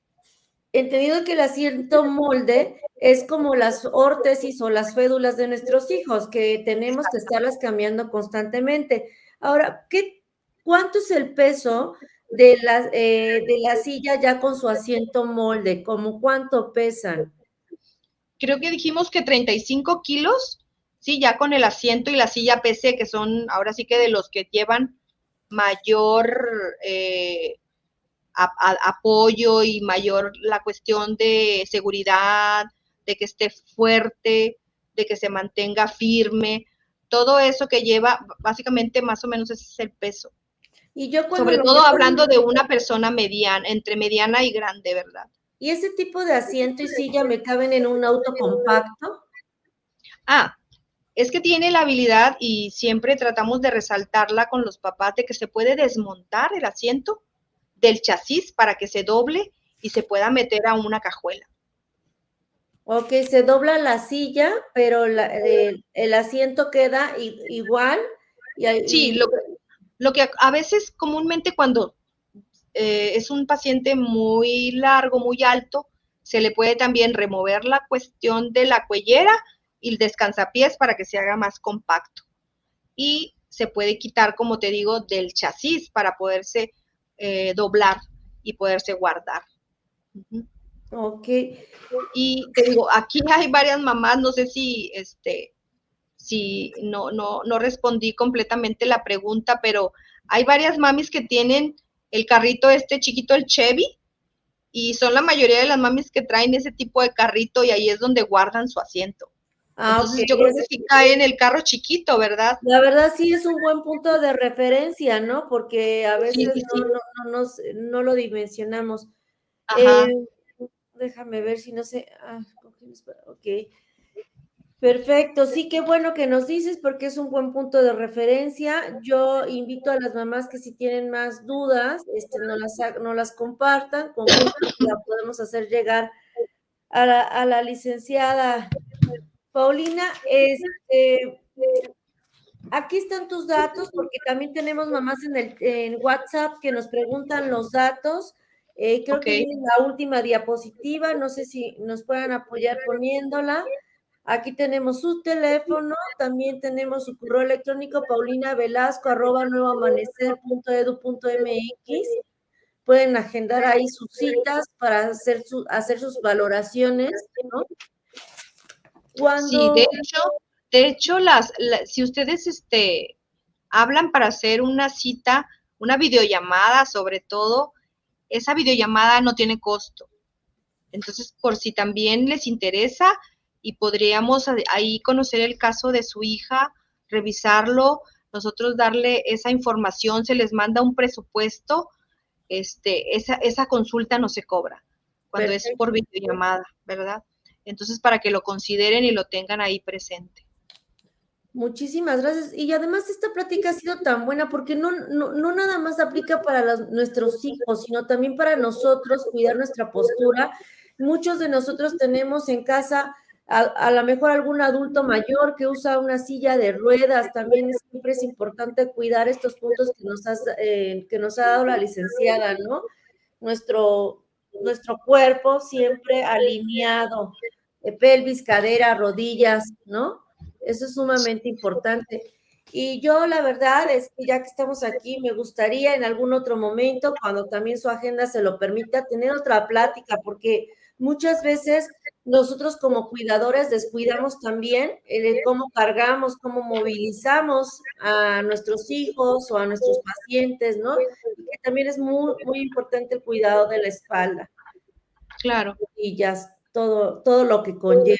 S1: Entendiendo que el asiento molde es como las órtesis o las fédulas de nuestros hijos, que tenemos que estarlas cambiando constantemente. Ahora, ¿cuánto es el peso de la silla ya con su asiento molde? ¿Cómo cuánto pesan?
S2: Creo que dijimos que 35 kilos, sí, ya con el asiento y la silla PC, que son ahora sí que de los que llevan mayor apoyo y mayor la cuestión de seguridad, de que esté fuerte, de que se mantenga firme, todo eso que lleva, básicamente más o menos ese es el peso.
S1: Y yo cuando
S2: Sobre
S1: lo
S2: todo
S1: veo,
S2: hablando de una persona mediana, entre mediana y grande, ¿verdad?
S1: y ese tipo de asiento y silla me caben en un auto compacto.
S2: Ah, es que tiene la habilidad, y siempre tratamos de resaltarla con los papás, de que se puede desmontar el asiento del chasis para que se doble y se pueda meter a una cajuela.
S1: Ok, se dobla la silla, pero el asiento queda igual.
S2: Sí, lo que a veces comúnmente cuando es un paciente muy largo, muy alto, se le puede también remover la cuestión de la cuellera y el descansapiés para que se haga más compacto. Y se puede quitar, como te digo, del chasis para poderse doblar y poderse guardar. Uh-huh.
S1: Ok.
S2: Y te digo, aquí hay varias mamás, no sé si no respondí completamente la pregunta, pero hay varias mamis que tienen el carrito chiquito, el Chevy, y son la mayoría de las mamis que traen ese tipo de carrito, y ahí es donde guardan su asiento. Entonces
S1: Ok.
S2: yo creo que sí cae en el carro chiquito, ¿verdad?
S1: La verdad sí es un buen punto de referencia, ¿no? Porque a
S2: Sí,
S1: veces
S2: sí, sí.
S1: no lo dimensionamos.
S2: Ajá.
S1: Déjame ver si no sé. Ok. Perfecto, sí, qué bueno que nos dices porque es un buen punto de referencia. Yo invito a las mamás que si tienen más dudas, no las compartan, con gusto la podemos hacer llegar a la licenciada Paulina. Aquí están tus datos porque también tenemos mamás en WhatsApp que nos preguntan los datos. Creo
S2: Ok.
S1: que viene la última diapositiva, no sé si nos puedan apoyar poniéndola. Aquí tenemos su teléfono, también tenemos su correo electrónico paulinavelasco@nuevoamanecer.edu.mx. Pueden agendar ahí sus citas para hacer sus valoraciones, ¿no?
S2: Sí,
S1: Cuando
S2: de hecho si ustedes hablan para hacer una cita, una videollamada sobre todo, esa videollamada no tiene costo. Entonces, por si también les interesa, y podríamos ahí conocer el caso de su hija, revisarlo, nosotros darle esa información, se les manda un presupuesto, esa consulta no se cobra cuando es
S1: perfecto.
S2: por videollamada, ¿verdad? Entonces, para que lo consideren y lo tengan ahí presente.
S1: Muchísimas gracias. Y además esta plática ha sido tan buena porque no nada más aplica para nuestros hijos, sino también para nosotros cuidar nuestra postura. Muchos de nosotros tenemos en casa a lo mejor algún adulto mayor que usa una silla de ruedas. También siempre es importante cuidar estos puntos que nos ha dado la licenciada, ¿no? Nuestro, nuestro cuerpo siempre alineado, pelvis, cadera, rodillas, ¿no? Eso es sumamente importante. Y yo la verdad es que ya que estamos aquí, me gustaría en algún otro momento, cuando también su agenda se lo permita, tener otra plática, porque muchas veces nosotros como cuidadores descuidamos también cómo cargamos, cómo movilizamos a nuestros hijos o a nuestros pacientes, ¿no? Y que también es muy importante el cuidado de la espalda
S2: Claro.
S1: y ya todo lo que conlleva.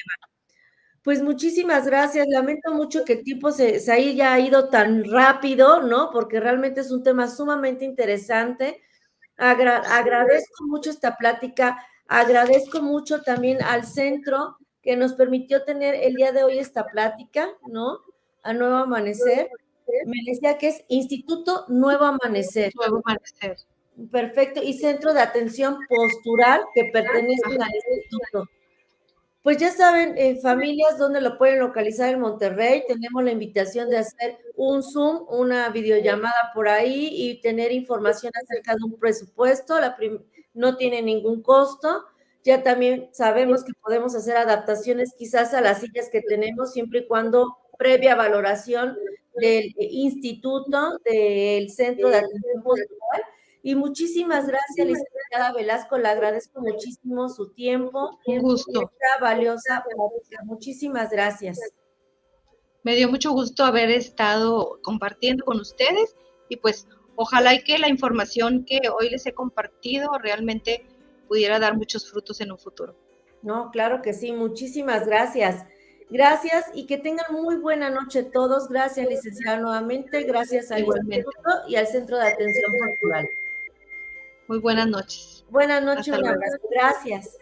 S1: Pues muchísimas gracias. Lamento mucho que el tiempo se haya ido tan rápido, ¿no? Porque realmente es un tema sumamente interesante. Agradezco mucho esta plática. Agradezco mucho también al centro que nos permitió tener el día de hoy esta plática, ¿no? A Nuevo Amanecer. Me decía que es Instituto Nuevo Amanecer.
S2: Nuevo amanecer.
S1: Perfecto. Y Centro de Atención Postural que pertenecen al instituto. Pues ya saben, familias, dónde lo pueden localizar en Monterrey. Tenemos la invitación de hacer un Zoom, una videollamada por ahí y tener información acerca de un presupuesto. No tiene ningún costo. Ya también sabemos que podemos hacer adaptaciones quizás a las sillas que tenemos, siempre y cuando previa valoración del instituto, del Centro de Atención Postural. Y muchísimas gracias, licenciada Velasco, le agradezco muchísimo su tiempo
S2: Un
S1: y
S2: gusto.
S1: esta valiosa plática. Muchísimas gracias.
S2: Me dio mucho gusto haber estado compartiendo con ustedes y pues ojalá y que la información que hoy les he compartido realmente pudiera dar muchos frutos en un futuro.
S1: No, claro que sí, muchísimas gracias. Gracias y que tengan muy buena noche todos. Gracias, licenciada, nuevamente. Gracias al
S2: Igualmente.
S1: Instituto y al Centro de Atención Postural.
S2: Muy buenas noches.
S1: Buenas noches,
S2: Hasta
S1: un
S2: luego.
S1: abrazo. Gracias.